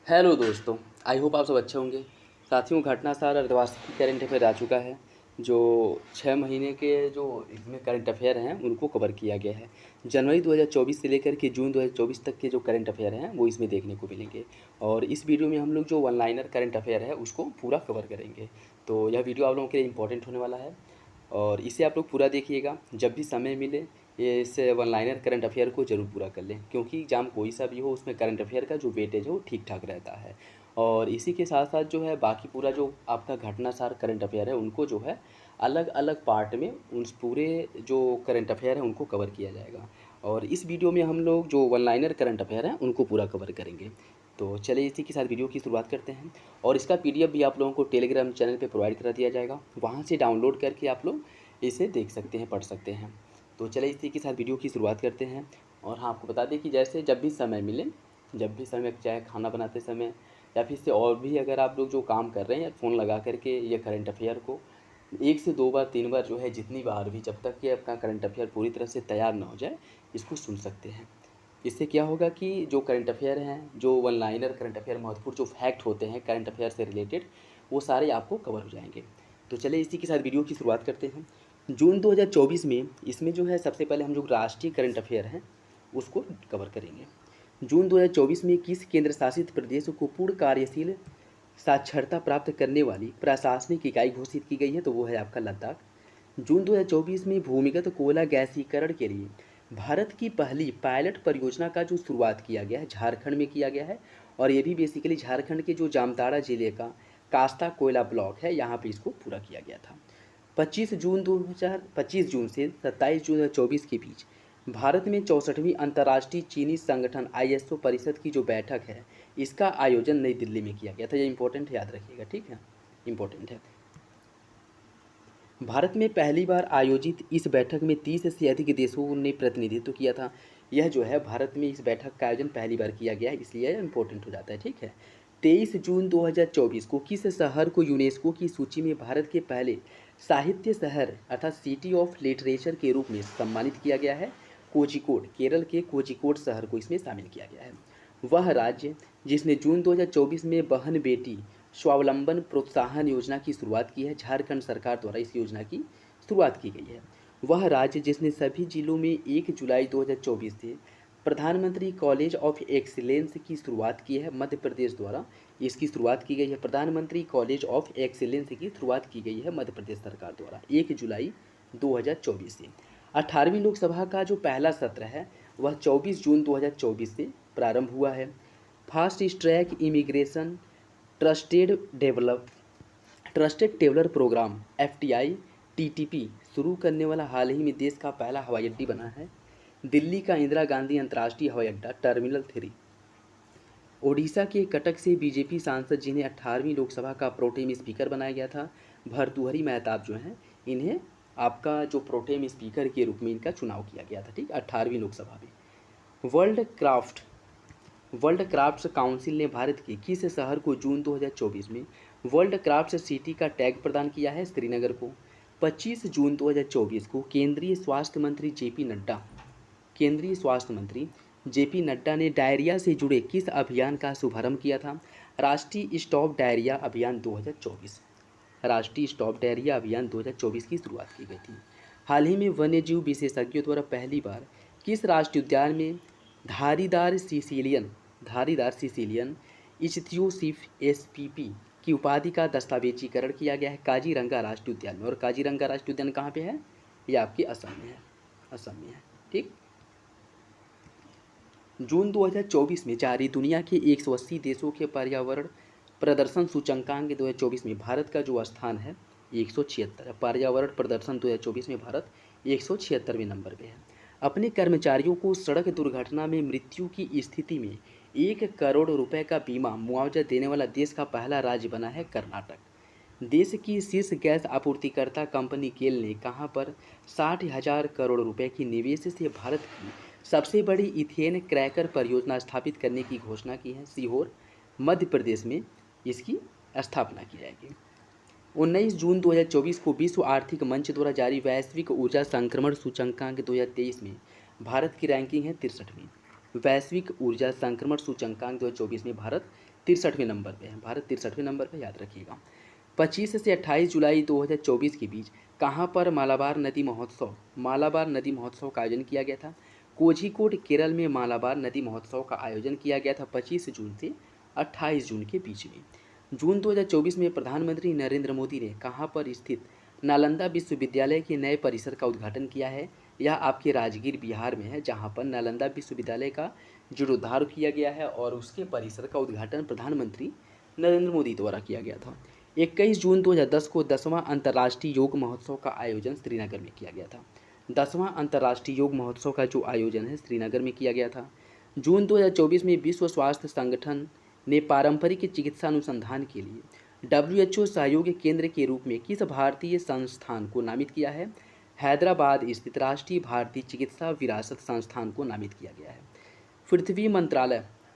Hello दोस्तों, I hope आप सब अच्छे होंगे। साथियों, घटना सार अर्धवार्षिक करंट अफेयर आ चुका है। जो 6 महीने के जो इसमें करंट अफेयर हैं उनको कवर किया गया है। जनवरी 2024 से लेकर के जून 2024 तक के जो करंट अफेयर हैं वो इसमें देखने को मिलेंगे। और इस वीडियो में हम लोग जो वन लाइनर करंट अफेयर है उसको पूरा कवर करेंगे। तो यह वीडियो आप लोगों के लिए इंपॉर्टेंट होने वाला है और इसे आप लोग पूरा देखिएगा। जब भी समय मिले ये इस वन लाइनर करंट अफेयर को ज़रूर पूरा कर लें, क्योंकि एग्जाम कोई सा भी हो उसमें करंट अफेयर का जो वेटेज है वो ठीक ठाक रहता है। और इसी के साथ साथ जो है बाकी पूरा जो आपका घटनासार करंट अफेयर है उनको जो है अलग अलग पार्ट में उन पूरे जो करंट अफेयर है उनको कवर किया जाएगा। और इस वीडियो में हम लोग जो वन लाइनर करंट अफेयर हैं उनको पूरा कवर करेंगे। तो चलिए इसी के साथ वीडियो की शुरुआत करते हैं। और इसका पीडीएफ भी आप लोगों को टेलीग्राम चैनल पे प्रोवाइड करा दिया जाएगा, वहाँ से डाउनलोड करके आप लोग इसे देख सकते हैं, पढ़ सकते हैं। तो चलिए इसी के साथ वीडियो की शुरुआत करते हैं। और हाँ, आपको बता दें कि जैसे जब भी समय मिले, जब भी समय, चाहे खाना बनाते समय या फिर इससे और भी अगर आप लोग जो काम कर रहे हैं फ़ोन लगा करके ये करंट अफेयर को 1 से 2 बार 3 बार जो है जितनी बार भी, जब तक कि आपका करंट अफेयर पूरी तरह से तैयार ना हो जाए, इसको सुन सकते हैं। इससे क्या होगा कि जो करंट अफेयर हैं, जो वन लाइनर करंट अफेयर, महत्वपूर्ण जो फैक्ट होते हैं करंट अफेयर से रिलेटेड, वो सारे आपको कवर हो जाएंगे। तो चलिए इसी के साथ वीडियो की शुरुआत करते हैं। जून 2024 में इसमें जो है सबसे पहले हम जो राष्ट्रीय करंट अफेयर हैं उसको कवर करेंगे। जून 2024 में किस केंद्र शासित प्रदेश को पूर्ण कार्यशील साक्षरता प्राप्त करने वाली प्रशासनिक इकाई घोषित की गई है? तो वो है आपका लद्दाख। जून 2024 में भूमिगत कोयला गैसीकरण के लिए भारत की पहली पायलट परियोजना का जो शुरुआत किया गया है झारखंड में किया गया है। और ये भी बेसिकली झारखंड के जो जामताड़ा जिले का कास्ता कोयला ब्लॉक है, यहाँ पे इसको पूरा किया गया था। 25 जून से 27 जून 2024 के बीच भारत में 64वीं अंतर्राष्ट्रीय चीनी संगठन ISO परिषद की जो बैठक है इसका आयोजन नई दिल्ली में किया गया था। ये इंपॉर्टेंट है, याद रखिएगा, ठीक है, इंपॉर्टेंट है। भारत में पहली बार आयोजित इस बैठक में 30 से अधिक देशों ने प्रतिनिधित्व किया था। यह जो है भारत में इस बैठक का आयोजन पहली बार किया गया है, इसलिए यह इम्पोर्टेंट हो जाता है, ठीक है। 23 जून 2024 को किस शहर को यूनेस्को की सूची में भारत के पहले साहित्य शहर अर्थात सिटी ऑफ लिटरेचर के रूप में सम्मानित किया गया है? कोझिकोड, केरल के कोझिकोड शहर को इसमें शामिल किया गया है। वह राज्य जिसने जून 2024 में बहन बेटी स्वावलंबन प्रोत्साहन योजना की शुरुआत की है, झारखंड सरकार द्वारा इस योजना की शुरुआत की गई है। वह राज्य जिसने सभी जिलों में 1 जुलाई 2024 से प्रधानमंत्री कॉलेज ऑफ एक्सीलेंस की शुरुआत की है, मध्य प्रदेश द्वारा इसकी शुरुआत की गई है। प्रधानमंत्री कॉलेज ऑफ एक्सीलेंस की शुरुआत की गई है मध्य प्रदेश सरकार द्वारा 1 जुलाई 2024 से। 18वीं लोकसभा का जो पहला सत्र है वह 24 जून 2024 से प्रारंभ हुआ है। Fast track immigration trusted traveller programme FTI TTP शुरू करने वाला हाल ही में देश का पहला हवाई अड्डा बना है। दिल्ली का इंदिरा गांधी अंतर्राष्ट्रीय हवाई अड्डा टर्मिनल 3। ओडिशा के कटक से बीजेपी सांसद जिन्हें 18वीं लोकसभा का प्रोटेम स्पीकर बनाया गया था, भर्तृहरि मेहताब जो हैं, इन्हें आपका जो प्रोटेम स्पीकर के रूप में इनका चुनाव किया गया था, ठीक, 18वीं लोकसभा में। वर्ल्ड क्राफ्ट्स काउंसिल ने भारत के किस शहर को जून 2024 में वर्ल्ड क्राफ्ट्स सिटी का टैग प्रदान किया है? श्रीनगर को। 25 जून 2024 को केंद्रीय स्वास्थ्य मंत्री JP नड्डा ने डायरिया से जुड़े किस अभियान का शुभारंभ किया था? राष्ट्रीय स्टॉप डायरिया अभियान 2024। राष्ट्रीय स्टॉप डायरिया अभियान 2024 की शुरुआत की गई थी। हाल ही में वन्यजीव विशेषज्ञों द्वारा पहली बार किस राष्ट्रीय उद्यान में धारीदार सिसिलियन इच्थियोसिफ SPP की उपाधि का दस्तावेजीकरण किया गया है? काजीरंगा राष्ट्रीय उद्यान में। और काजीरंगा राष्ट्रीय उद्यान कहाँ पे है? ये आपके असम में है, असम में है, ठीक। जून 2024 में जारी दुनिया के 180 देशों के पर्यावरण प्रदर्शन सूचकांक 2024 में भारत का जो स्थान है 176 है। पर्यावरण प्रदर्शन 2024 में भारत 176वें नंबर पे है। अपने कर्मचारियों को सड़क दुर्घटना में मृत्यु की स्थिति में 1 करोड़ रुपए का बीमा मुआवजा देने वाला देश का पहला राज्य बना है कर्नाटक। देश की शीर्ष गैस आपूर्तिकर्ता कंपनी गेल ने कहां पर 60,000 करोड़ रुपए की निवेश से भारत की सबसे बड़ी इथेन क्रैकर परियोजना स्थापित करने की घोषणा की है? सीहोर, मध्य प्रदेश में इसकी स्थापना की जाएगी। 19 जून 2024 को विश्व आर्थिक मंच द्वारा जारी वैश्विक ऊर्जा संक्रमण सूचकांक 2023 में भारत की रैंकिंग है 63वीं। वैश्विक ऊर्जा संक्रमण सूचकांक 2024 में भारत 63वें नंबर पे है। भारत 63वें नंबर पे, याद रखिएगा। 25 से 28 जुलाई 2024 के बीच कहाँ पर मालाबार नदी महोत्सव का आयोजन किया गया था? कोझिकोड, केरल में मालाबार नदी महोत्सव का आयोजन किया गया था 25 जून से 28 जून के बीच में। जून 2024 में प्रधानमंत्री नरेंद्र मोदी ने कहाँ पर स्थित नालंदा विश्वविद्यालय के नए परिसर का उद्घाटन किया है? यह आपके राजगीर बिहार में है, जहाँ पर नालंदा विश्वविद्यालय का जीर्णोद्धार किया गया है और उसके परिसर का उद्घाटन प्रधानमंत्री नरेंद्र मोदी द्वारा किया गया था। 21 जून 2010 को 10वां अंतर्राष्ट्रीय योग महोत्सव का आयोजन श्रीनगर में किया गया था। 10वां अंतर्राष्ट्रीय योग महोत्सव का जो आयोजन है श्रीनगर में किया गया था। जून 2024 में विश्व स्वास्थ्य संगठन ने पारंपरिक चिकित्सा अनुसंधान के लिए WHO सहयोग केंद्र के रूप में किस भारतीय संस्थान को नामित किया है? हैदराबाद स्थित राष्ट्रीय भारतीय चिकित्सा विरासत संस्थान को नामित किया गया है।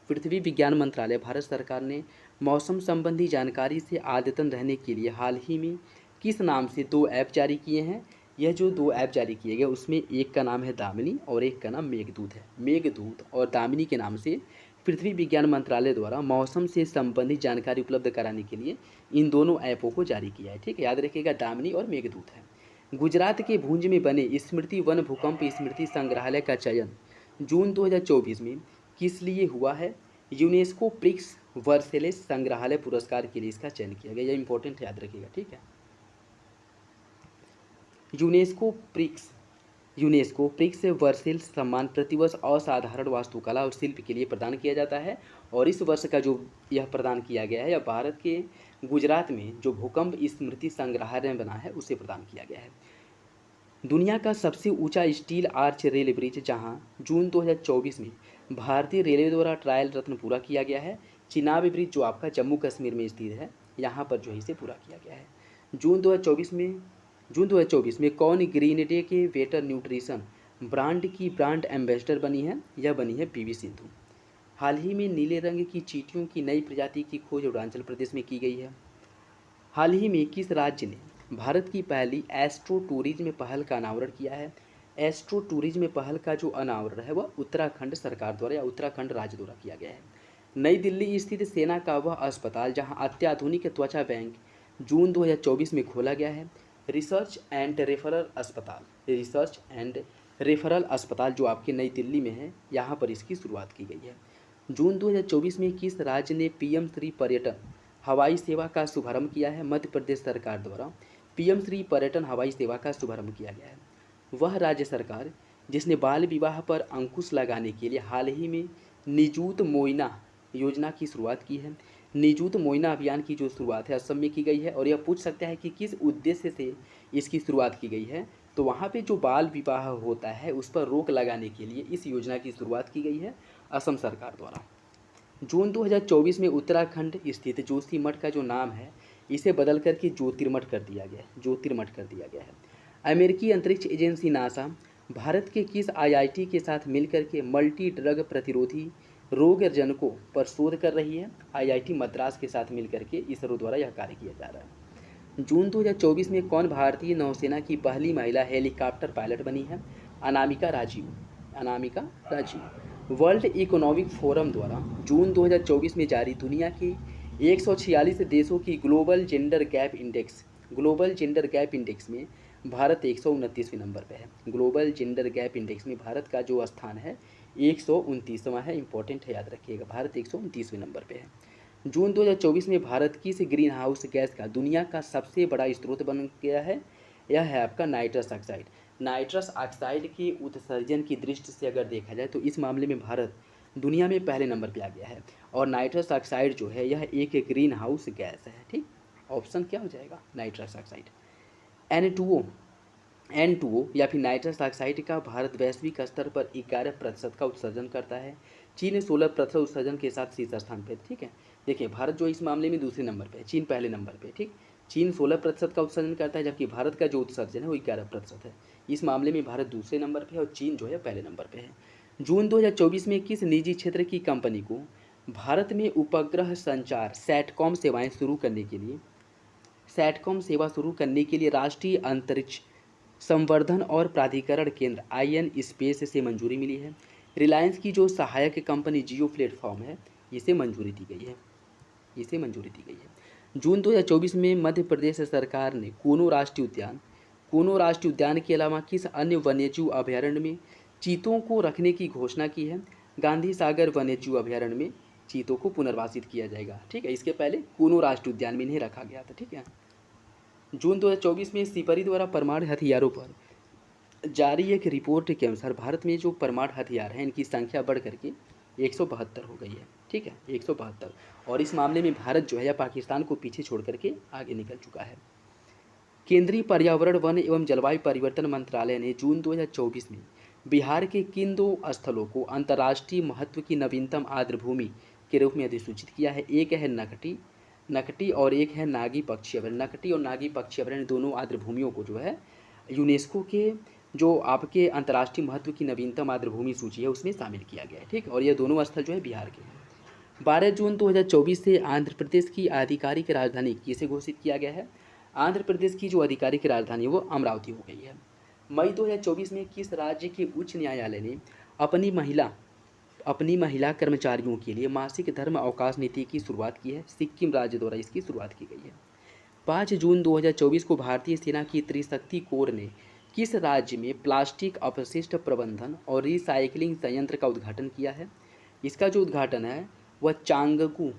पृथ्वी विज्ञान मंत्रालय भारत सरकार ने मौसम संबंधी जानकारी से अद्यतन रहने के लिए हाल ही में किस नाम से 2 ऐप जारी किए हैं? यह जो 2 ऐप जारी किए गए उसमें एक का नाम है दामिनी और एक का नाम मेघदूत है। मेघदूत और दामिनी के नाम से पृथ्वी विज्ञान मंत्रालय द्वारा मौसम से संबंधित जानकारी उपलब्ध कराने के लिए इन दोनों ऐपों को जारी किया है। ठीक है, याद रखिएगा, दामिनी और मेघदूत है। गुजरात के भुज में बने स्मृति वन भूकंप स्मृति संग्रहालय का चयन जून 2024 में किस लिए हुआ है? यूनेस्को प्रिक्स वर्सेलेस संग्रहालय पुरस्कार के लिए इसका चयन किया गया। यह इंपॉर्टेंट है, याद रखिएगा। ठीक है, यूनेस्को प्रिक्स वर्सेल्स सम्मान प्रतिवर्ष असाधारण वास्तुकला और शिल्प के लिए प्रदान किया जाता है और इस वर्ष का जो यह प्रदान किया गया है, यह भारत के गुजरात में जो भूकंप स्मृति संग्रहालय बना है उसे प्रदान किया गया है। दुनिया का सबसे ऊंचा स्टील आर्च रेल ब्रिज जहां जून 2024 में भारतीय रेलवे द्वारा ट्रायल रत्न पूरा किया गया है, चिनाब ब्रिज जो आपका जम्मू कश्मीर में स्थित है, यहाँ पर जो है इसे पूरा किया गया है। जून 2024 में कौन ग्रीन डे के वेटर न्यूट्रिशन ब्रांड की ब्रांड एम्बेसडर बनी है? यह बनी है PV सिंधु। हाल ही में नीले रंग की चींटियों की नई प्रजाति की खोज अरुणाचल प्रदेश में की गई है। हाल ही में किस राज्य ने भारत की पहली एस्ट्रो टूरिज्म पहल का अनावरण किया है? एस्ट्रो टूरिज्म पहल का जो अनावरण है वह उत्तराखंड सरकार द्वारा या उत्तराखंड राज्य द्वारा किया गया है। नई दिल्ली स्थित सेना का वह अस्पताल जहां अत्याधुनिक त्वचा बैंक जून 2024 में खोला गया है। रिसर्च एंड रेफरल अस्पताल जो आपके नई दिल्ली में है, यहाँ पर इसकी शुरुआत की गई है। जून 2024 में किस राज्य ने PM श्री पर्यटन हवाई सेवा का शुभारंभ किया है? मध्य प्रदेश सरकार द्वारा PM श्री पर्यटन हवाई सेवा का शुभारंभ किया गया है। वह राज्य सरकार जिसने बाल विवाह पर अंकुश लगाने के लिए हाल ही में निजूत मोइना योजना की शुरुआत की है। निजूत मोइना अभियान की जो शुरुआत है असम में की गई है और यह पूछ सकता है कि किस उद्देश्य से इसकी शुरुआत की गई है, तो वहाँ पे जो बाल विवाह होता है उस पर रोक लगाने के लिए इस योजना की शुरुआत की गई है असम सरकार द्वारा। जून 2024 में उत्तराखंड स्थित जोशीमठ का जो नाम है इसे बदल करके ज्योतिर्मठ कर दिया गया है। अमेरिकी अंतरिक्ष एजेंसी नासा भारत के किस IIT के साथ मिलकर के मल्टी ड्रग प्रतिरोधी रोग जनकों पर शोध कर रही है? IIT मद्रास के साथ मिलकर के इसरो द्वारा यह कार्य किया जा रहा है। जून 2024 में कौन भारतीय नौसेना की पहली महिला हेलीकॉप्टर पायलट बनी है? Anamika Rajeev. World Economic Forum द्वारा जून 2024 में जारी दुनिया के 146 देशों की ग्लोबल जेंडर गैप इंडेक्स में भारत 129वें नंबर पे है। ग्लोबल जेंडर गैप इंडेक्स में भारत का जो स्थान है 129वां है। इंपॉर्टेंट है, याद रखिएगा, भारत 129वें नंबर पे है। जून 2024 में भारत किस ग्रीन हाउस गैस का दुनिया का सबसे बड़ा स्रोत बन गया है? यह है आपका नाइट्रस ऑक्साइड। नाइट्रस ऑक्साइड के उत्सर्जन की दृष्टि से अगर देखा जाए तो इस मामले में भारत दुनिया में पहले नंबर पे आ गया है और नाइट्रस ऑक्साइड जो है यह एक ग्रीन हाउस गैस है। ठीक, ऑप्शन क्या हो जाएगा? Nitrous oxide. N2O या फिर नाइट्रस ऑक्साइड का भारत वैश्विक स्तर पर 11% का उत्सर्जन करता है। चीन 16% उत्सर्जन के साथ शीर्ष स्थान पर। ठीक है, देखिए भारत जो इस मामले में दूसरे नंबर पे है, चीन पहले नंबर पे। ठीक, चीन 16% का उत्सर्जन करता है जबकि भारत का जो उत्सर्जन है वो 11% है। इस मामले में भारत दूसरे नंबर पे है और चीन जो है पहले नंबर पे है। जून 2024 में किस निजी क्षेत्र की कंपनी को भारत में उपग्रह संचार सैटकॉम सेवा शुरू करने के लिए राष्ट्रीय अंतरिक्ष संवर्धन और प्राधिकरण केंद्र IN स्पेस से मंजूरी मिली है? रिलायंस की जो सहायक कंपनी जियो प्लेटफॉर्म है, इसे मंजूरी दी गई है। जून 2024 में मध्य प्रदेश सरकार ने कूनो राष्ट्रीय उद्यान के अलावा किस अन्य वन्यजीव अभयारण्य में चीतों को रखने की घोषणा की है? गांधी सागर वन्यजीव अभयारण्य में चीतों को पुनर्वासित किया जाएगा। ठीक है, इसके पहले कूनो राष्ट्रीय उद्यान में इन्हें रखा गया था। ठीक है। जून 2024 में सिपरी द्वारा परमाणु हथियारों पर जारी एक रिपोर्ट के अनुसार भारत में जो परमाणु हथियार हैं, इनकी संख्या बढ़ करके 172 हो गई है। ठीक है, 172। और इस मामले में भारत जो है या पाकिस्तान को पीछे छोड़ करके आगे निकल चुका है। केंद्रीय पर्यावरण, वन एवं जलवायु परिवर्तन मंत्रालय ने जून 2024 में बिहार के किन 2 स्थलों को अंतर्राष्ट्रीय महत्व की नवीनतम आर्द्रभूमि के रूप में अधिसूचित किया है? एक है नकटी और एक है नागी पक्षी अभयारण्य। नकटी और नागी पक्षी अभयारण्य दोनों आर्द्रभूमियों को जो है यूनेस्को के जो आपके अंतर्राष्ट्रीय महत्व की नवीनतम आर्द्रभूमि सूची है उसमें शामिल किया गया है। ठीक, और ये दोनों स्थल जो है बिहार के हैं। 12 जून 2024 से आंध्र प्रदेश की आधिकारिक राजधानी किसे घोषित किया गया है? आंध्र प्रदेश की जो आधिकारिक राजधानी है वो अमरावती हो गई है। मई 2024 में किस राज्य के उच्च न्यायालय ने अपनी महिला कर्मचारियों के लिए मासिक धर्म अवकाश नीति की शुरुआत की है? सिक्किम राज्य द्वारा इसकी शुरुआत की गई है। 5 जून 2024 को भारतीय सेना की त्रिशक्ति कोर ने किस राज्य में प्लास्टिक अपशिष्ट प्रबंधन और रिसाइकलिंग संयंत्र का उद्घाटन किया है? इसका जो उद्घाटन है वह चांगकू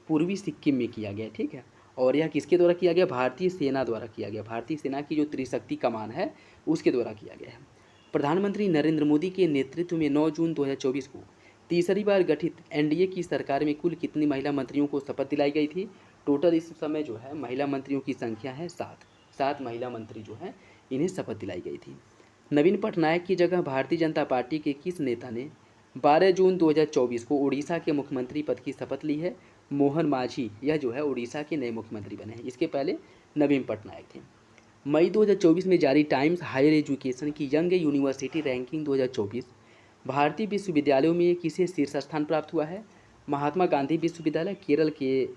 पूर्वी सिक्किम में किया गया। ठीक है, और यह किसके द्वारा किया गया? भारतीय सेना द्वारा किया गया। भारतीय सेना की जो त्रिशक्ति कमान है उसके द्वारा किया गया है। प्रधानमंत्री नरेंद्र मोदी के नेतृत्व में 9 जून 2024 को तीसरी बार गठित एनडीए की सरकार में कुल कितनी महिला मंत्रियों को शपथ दिलाई गई थी? टोटल इस समय जो है महिला मंत्रियों की संख्या है 7 महिला मंत्री जो हैं इन्हें शपथ दिलाई गई थी। नवीन पटनायक की जगह भारतीय जनता पार्टी के किस नेता ने 12 जून 2024 को उड़ीसा के मुख्यमंत्री पद की शपथ ली है? मोहन माझी, यह जो है उड़ीसा के नए मुख्यमंत्री बने हैं। इसके पहले नवीन पटनायक थे। मई 2024 में जारी टाइम्स हायर एजुकेशन की यंग यूनिवर्सिटी रैंकिंग 2024 भारतीय विश्वविद्यालयों में किसे शीर्ष स्थान प्राप्त हुआ है? महात्मा गांधी विश्वविद्यालय, केरल के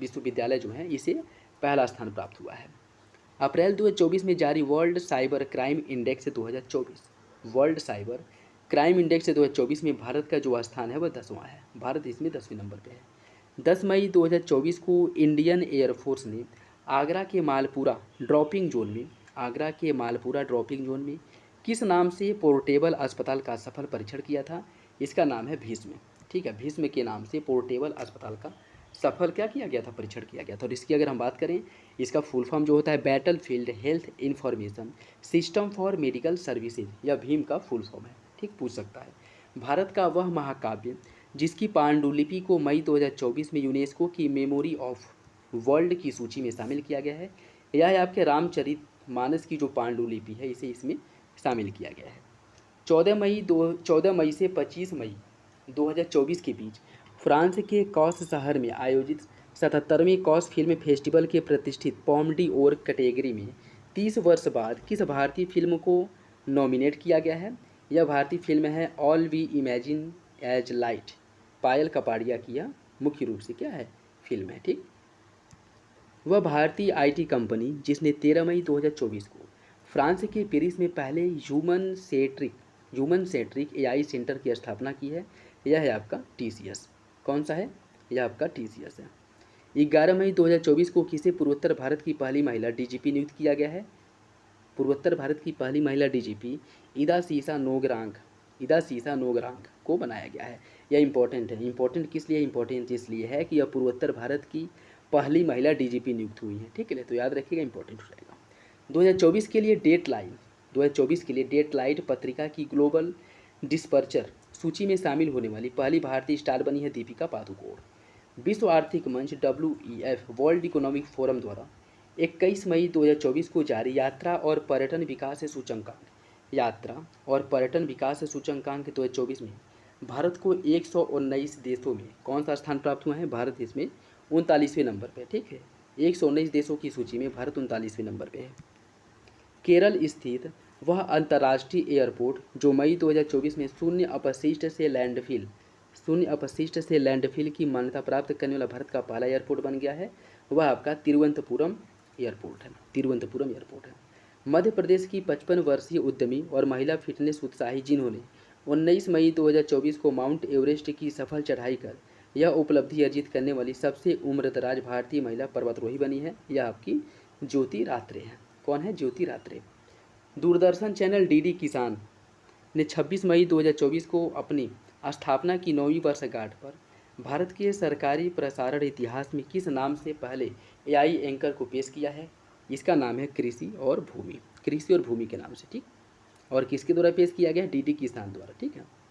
विश्वविद्यालय जो हैं इसे पहला स्थान प्राप्त हुआ है। अप्रैल 2024 में जारी world cyber crime index 2024 world cyber crime index 2024 में भारत का जो स्थान है वह 10वां है। भारत इसमें 10वें नंबर पे है। 10 मई 2024 को इंडियन एयरफोर्स ने आगरा के मालपुरा ड्रॉपिंग जोन में किस नाम से पोर्टेबल अस्पताल का सफल परीक्षण किया था? इसका नाम है भीष्म। ठीक है, भीष्म के नाम से पोर्टेबल अस्पताल का सफल क्या किया गया था? परीक्षण किया गया था। और इसकी अगर हम बात करें, इसका फुल फॉर्म जो होता है battle field health information system for medical services, यह भीम का फुल फॉर्म है। ठीक, पूछ सकता है। भारत का वह महाकाव्य जिसकी पांडुलिपि को मई 2024 में यूनेस्को की मेमोरी ऑफ वर्ल्ड की सूची में शामिल किया गया है, यह है आपके रामचरित मानस की जो पांडुलिपि है इसे इसमें शामिल किया गया है। 14 मई से 25 मई 2024 के बीच फ्रांस के कॉस शहर में आयोजित 77वें कॉस फिल्म फेस्टिवल के प्रतिष्ठित पॉम डी ओर कैटेगरी में 30 वर्ष बाद किस भारतीय फिल्म को नॉमिनेट किया गया है? यह भारतीय फिल्म है all we imagine as light. Payal Kapadia की यह मुख्य रूप से क्या है? फिल्म है। ठीक, वह भारतीय आईटी कंपनी जिसने 13 मई 2024 को फ्रांस के पेरिस में पहले ह्यूमन सेंट्रिक एआई सेंटर की स्थापना की है, यह है आपका टीसीएस। कौन सा है? यह आपका टीसीएस है। 11 मई 2024 को किसे पूर्वोत्तर भारत की पहली महिला डीजीपी नियुक्त किया गया है? पूर्वोत्तर भारत की पहली महिला डीजीपी इदा सीसा नोगरांग को बनाया गया है। यह इंपॉर्टेंट है। इंपॉर्टेंट किस लिए? इंपॉर्टेंट इसलिए है कि यह पूर्वोत्तर भारत की पहली महिला डीजीपी नियुक्त हुई है। ठीक है, तो याद रखिएगा, इंपॉर्टेंट हो जाएगा। 2024 के लिए डेट लाइट पत्रिका की ग्लोबल डिस्पर्चर सूची में शामिल होने वाली पहली भारतीय स्टार बनी है दीपिका पादुकोण। विश्व आर्थिक मंच WEF वर्ल्ड इकोनॉमिक फोरम द्वारा 21 मई 2024 को जारी यात्रा और पर्यटन विकास सूचकांक 2024 में भारत को 119 देशों में कौन सा स्थान प्राप्त हुआ है? भारत इसमें 39वें नंबर पे। ठीक है, 119 देशों की सूची में भारत 39वें नंबर पे है। केरल स्थित वह अंतर्राष्ट्रीय एयरपोर्ट जो मई 2024 में शून्य अपशिष्ट से लैंडफिल की मान्यता प्राप्त करने वाला भारत का पहला एयरपोर्ट बन गया है, वह आपका तिरुवनंतपुरम एयरपोर्ट है। मध्य प्रदेश की 55 वर्षीय उद्यमी और महिला फिटनेस उत्साही जिन्होंने 19 मई 2024 को माउंट एवरेस्ट की सफल चढ़ाई कर यह उपलब्धि अर्जित करने वाली सबसे उम्रदराज भारतीय महिला पर्वतारोही बनी है। यह आपकी ज्योति रात्रे है। कौन है? ज्योति रात्रे। दूरदर्शन चैनल डीडी किसान ने 26 मई 2024 को अपनी स्थापना की 9वीं वर्षगांठ पर भारत के सरकारी प्रसारण इतिहास में किस नाम से पहले एआई एंकर को पेश किया है? इसका नाम है कृषि और भूमि। कृषि और भूमि के नाम से, ठीक। और किसके द्वारा पेश किया गया? डीडी किसान द्वारा, ठीक है।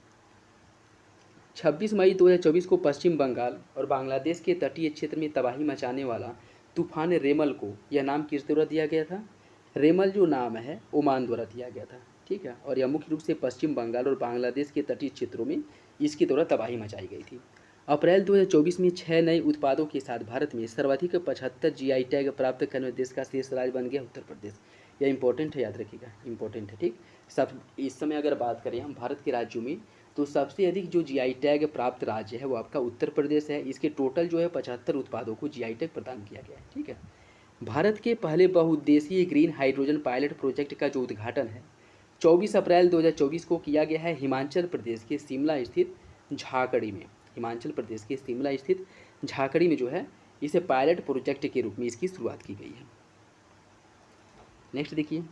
26 मई 2024 को पश्चिम बंगाल और बांग्लादेश के तटीय क्षेत्र में तबाही मचाने वाला तूफान रेमल को यह नाम किस द्वारा दिया गया था? रेमल जो नाम है ओमान द्वारा दिया गया था, ठीक है। और यह मुख्य रूप से पश्चिम बंगाल और बांग्लादेश के तटीय क्षेत्रों में इसके द्वारा तबाही मचाई गई थी। अप्रैल 2024 में 6 नए उत्पादों के साथ भारत में सर्वाधिक 75 जीआई टैग प्राप्त करने वाले देश का शीर्ष राज्य बन गया उत्तर प्रदेश। यह इंपॉर्टेंट है, याद रखिएगा, इंपॉर्टेंट है, ठीक। सब इस समय अगर बात करें हम भारत के राज्यों में, तो सबसे अधिक जो जीआई टैग प्राप्त राज्य है वो आपका उत्तर प्रदेश है। इसके टोटल जो है 75 उत्पादों को जीआई टैग प्रदान किया गया है, ठीक है। भारत के पहले बहुउद्देशीय ग्रीन हाइड्रोजन पायलट प्रोजेक्ट का जो उद्घाटन है 24 अप्रैल 2024 को किया गया है हिमाचल प्रदेश के शिमला स्थित झाकड़ी में। हिमाचल प्रदेश के शिमला स्थित झाकड़ी में जो है इसे पायलट प्रोजेक्ट के रूप में इसकी शुरुआत की गई है। नेक्स्ट देखिए,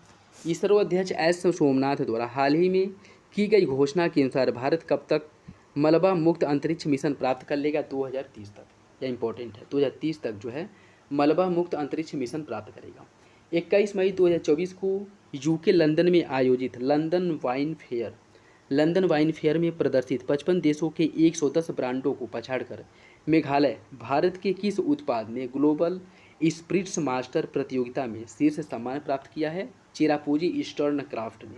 इसरो अध्यक्ष एस सोमनाथ द्वारा हाल ही में की गई घोषणा के अनुसार भारत कब तक मलबा मुक्त अंतरिक्ष मिशन प्राप्त कर लेगा? 2030 तक। यह इंपॉर्टेंट है, 2030 तक जो है मलबा मुक्त अंतरिक्ष मिशन प्राप्त करेगा। 21 मई 2024 को यूके लंदन में आयोजित लंदन वाइन फेयर में प्रदर्शित 55 देशों के 110 ब्रांडों को पछाड़कर मेघालय भारत के किस उत्पाद ने ग्लोबल स्पिरिट्स मास्टर प्रतियोगिता में शीर्ष सम्मान प्राप्त किया है? चेरापूंजी ईस्टर्न क्राफ्ट ने।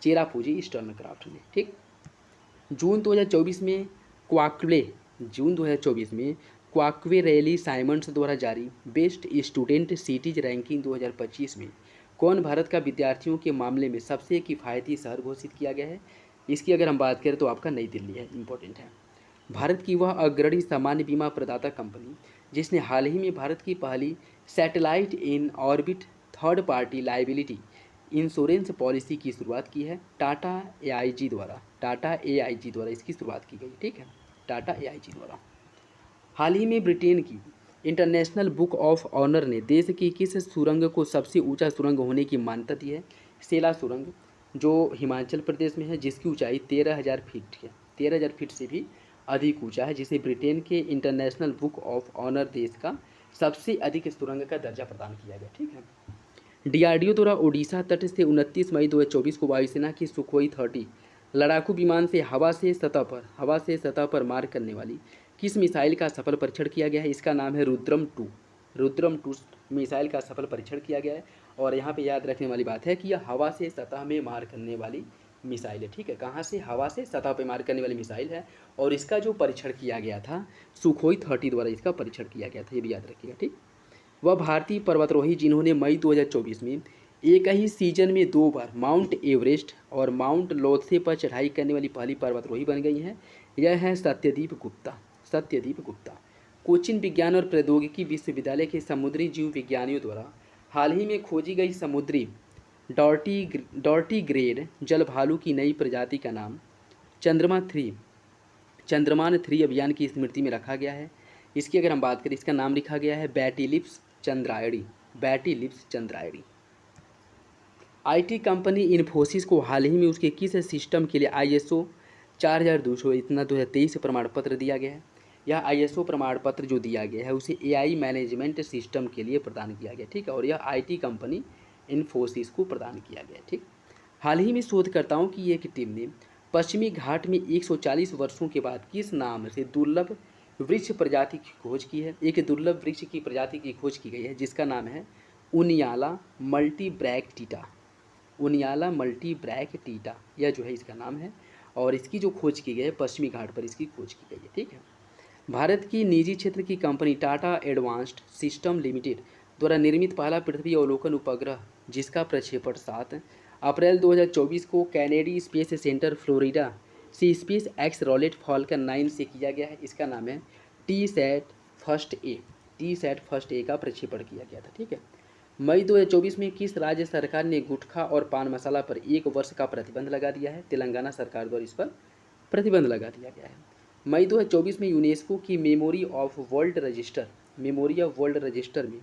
चेरापूंजी ईस्टर्न क्राफ्ट ने, ठीक। जून 2024 में क्वाकवे रैली साइमंड्स द्वारा जारी बेस्ट स्टूडेंट सिटीज रैंकिंग 2025 में कौन भारत का विद्यार्थियों के मामले में सबसे किफ़ायती शहर घोषित किया गया है? इसकी अगर हम बात करें तो आपका नई दिल्ली है, इंपॉर्टेंट है। भारत की वह अग्रणी सामान्य बीमा प्रदाता कंपनी जिसने हाल ही में भारत की पहली satellite in orbit third party liability insurance policy की शुरुआत की है टाटा एआईजी द्वारा इसकी शुरुआत की गई, ठीक है, टाटा एआईजी द्वारा। हाल ही में ब्रिटेन की इंटरनेशनल बुक ऑफ ऑनर ने देश की किस सुरंग को सबसे ऊंचा सुरंग होने की मान्यता दी है? सेला सुरंग, जो हिमाचल प्रदेश में है, जिसकी ऊंचाई 13,000 फीट है, 13,000 फीट से भी अधिक ऊंचा है, जिसे ब्रिटेन के इंटरनेशनल बुक ऑफ ऑनर देश का सबसे अधिक सुरंग का दर्जा प्रदान किया गया, ठीक है। डीआरडीओ द्वारा ओडिशा तट से 29 मई 2024 को वायुसेना की सुखोई 30 लड़ाकू विमान से हवा से सतह पर मार करने वाली किस मिसाइल का सफल परीक्षण किया गया है? इसका नाम है रुद्रम 2 मिसाइल का सफल परीक्षण किया गया है। और यहाँ पे याद रखने वाली बात है कि यह हवा से सतह में मार करने वाली मिसाइल है, ठीक है। कहाँ से? हवा से सतह पर मार करने वाली मिसाइल है। और इसका जो परीक्षण किया गया था सुखोई 30 द्वारा इसका परीक्षण किया गया था, ये भी याद रखिएगा, ठीक। वह भारतीय पर्वतारोही जिन्होंने मई 2024 में एक ही सीजन में 2 बार माउंट एवरेस्ट और माउंट लोत्से पर चढ़ाई करने वाली पहली पर्वतारोही बन गई हैं, यह है सत्यदीप गुप्ता। कोचीन विज्ञान और प्रौद्योगिकी विश्वविद्यालय के समुद्री जीव विज्ञानियों द्वारा हाल ही में खोजी गई समुद्री डॉर्टीग्रेड जल भालू की नई प्रजाति का नाम चंद्रमान 3 अभियान की स्मृति में रखा गया है। इसकी अगर हम बात करें, इसका नाम लिखा गया है बैटिलिप्स चंद्रायणी। आईटी कंपनी इन्फोसिस को हाल ही में उसके किस सिस्टम के लिए ISO 4223 प्रमाण पत्र दिया गया है? यह ISO प्रमाण पत्र जो दिया गया है उसे AI मैनेजमेंट सिस्टम के लिए प्रदान किया गया, ठीक है। और यह आईटी कंपनी इन्फोसिस को प्रदान किया गया, ठीक। हाल ही में शोधकर्ताओं की एक टीम ने पश्चिमी घाट में 140 वर्षों के बाद किस नाम से दुर्लभ वृक्ष प्रजाति की खोज की है? एक दुर्लभ वृक्ष की प्रजाति की खोज की गई है जिसका नाम है उनियाला मल्टीब्रैक्टीटा, यह जो है इसका नाम है। और इसकी जो खोज की गई है पश्चिमी घाट पर इसकी खोज की गई है, ठीक है। भारत की निजी क्षेत्र की company Tata advanced system limited द्वारा निर्मित पहला पृथ्वी अवलोकन उपग्रह जिसका प्रक्षेपण 7 अप्रैल 2024 को कैनेडी स्पेस सेंटर फ्लोरिडा से स्पेस एक्स रॉकेट फॉल्कन 9 से किया गया है, इसका नाम है टी सैट फर्स्ट ए का प्रक्षेपण किया गया था, ठीक है। मई 2024 में किस राज्य सरकार ने गुटखा और पान मसाला पर 1 वर्ष का प्रतिबंध लगा दिया है? तेलंगाना सरकार द्वारा इस पर प्रतिबंध लगा दिया गया है। मई 2024 में यूनेस्को की मेमोरी ऑफ वर्ल्ड रजिस्टर में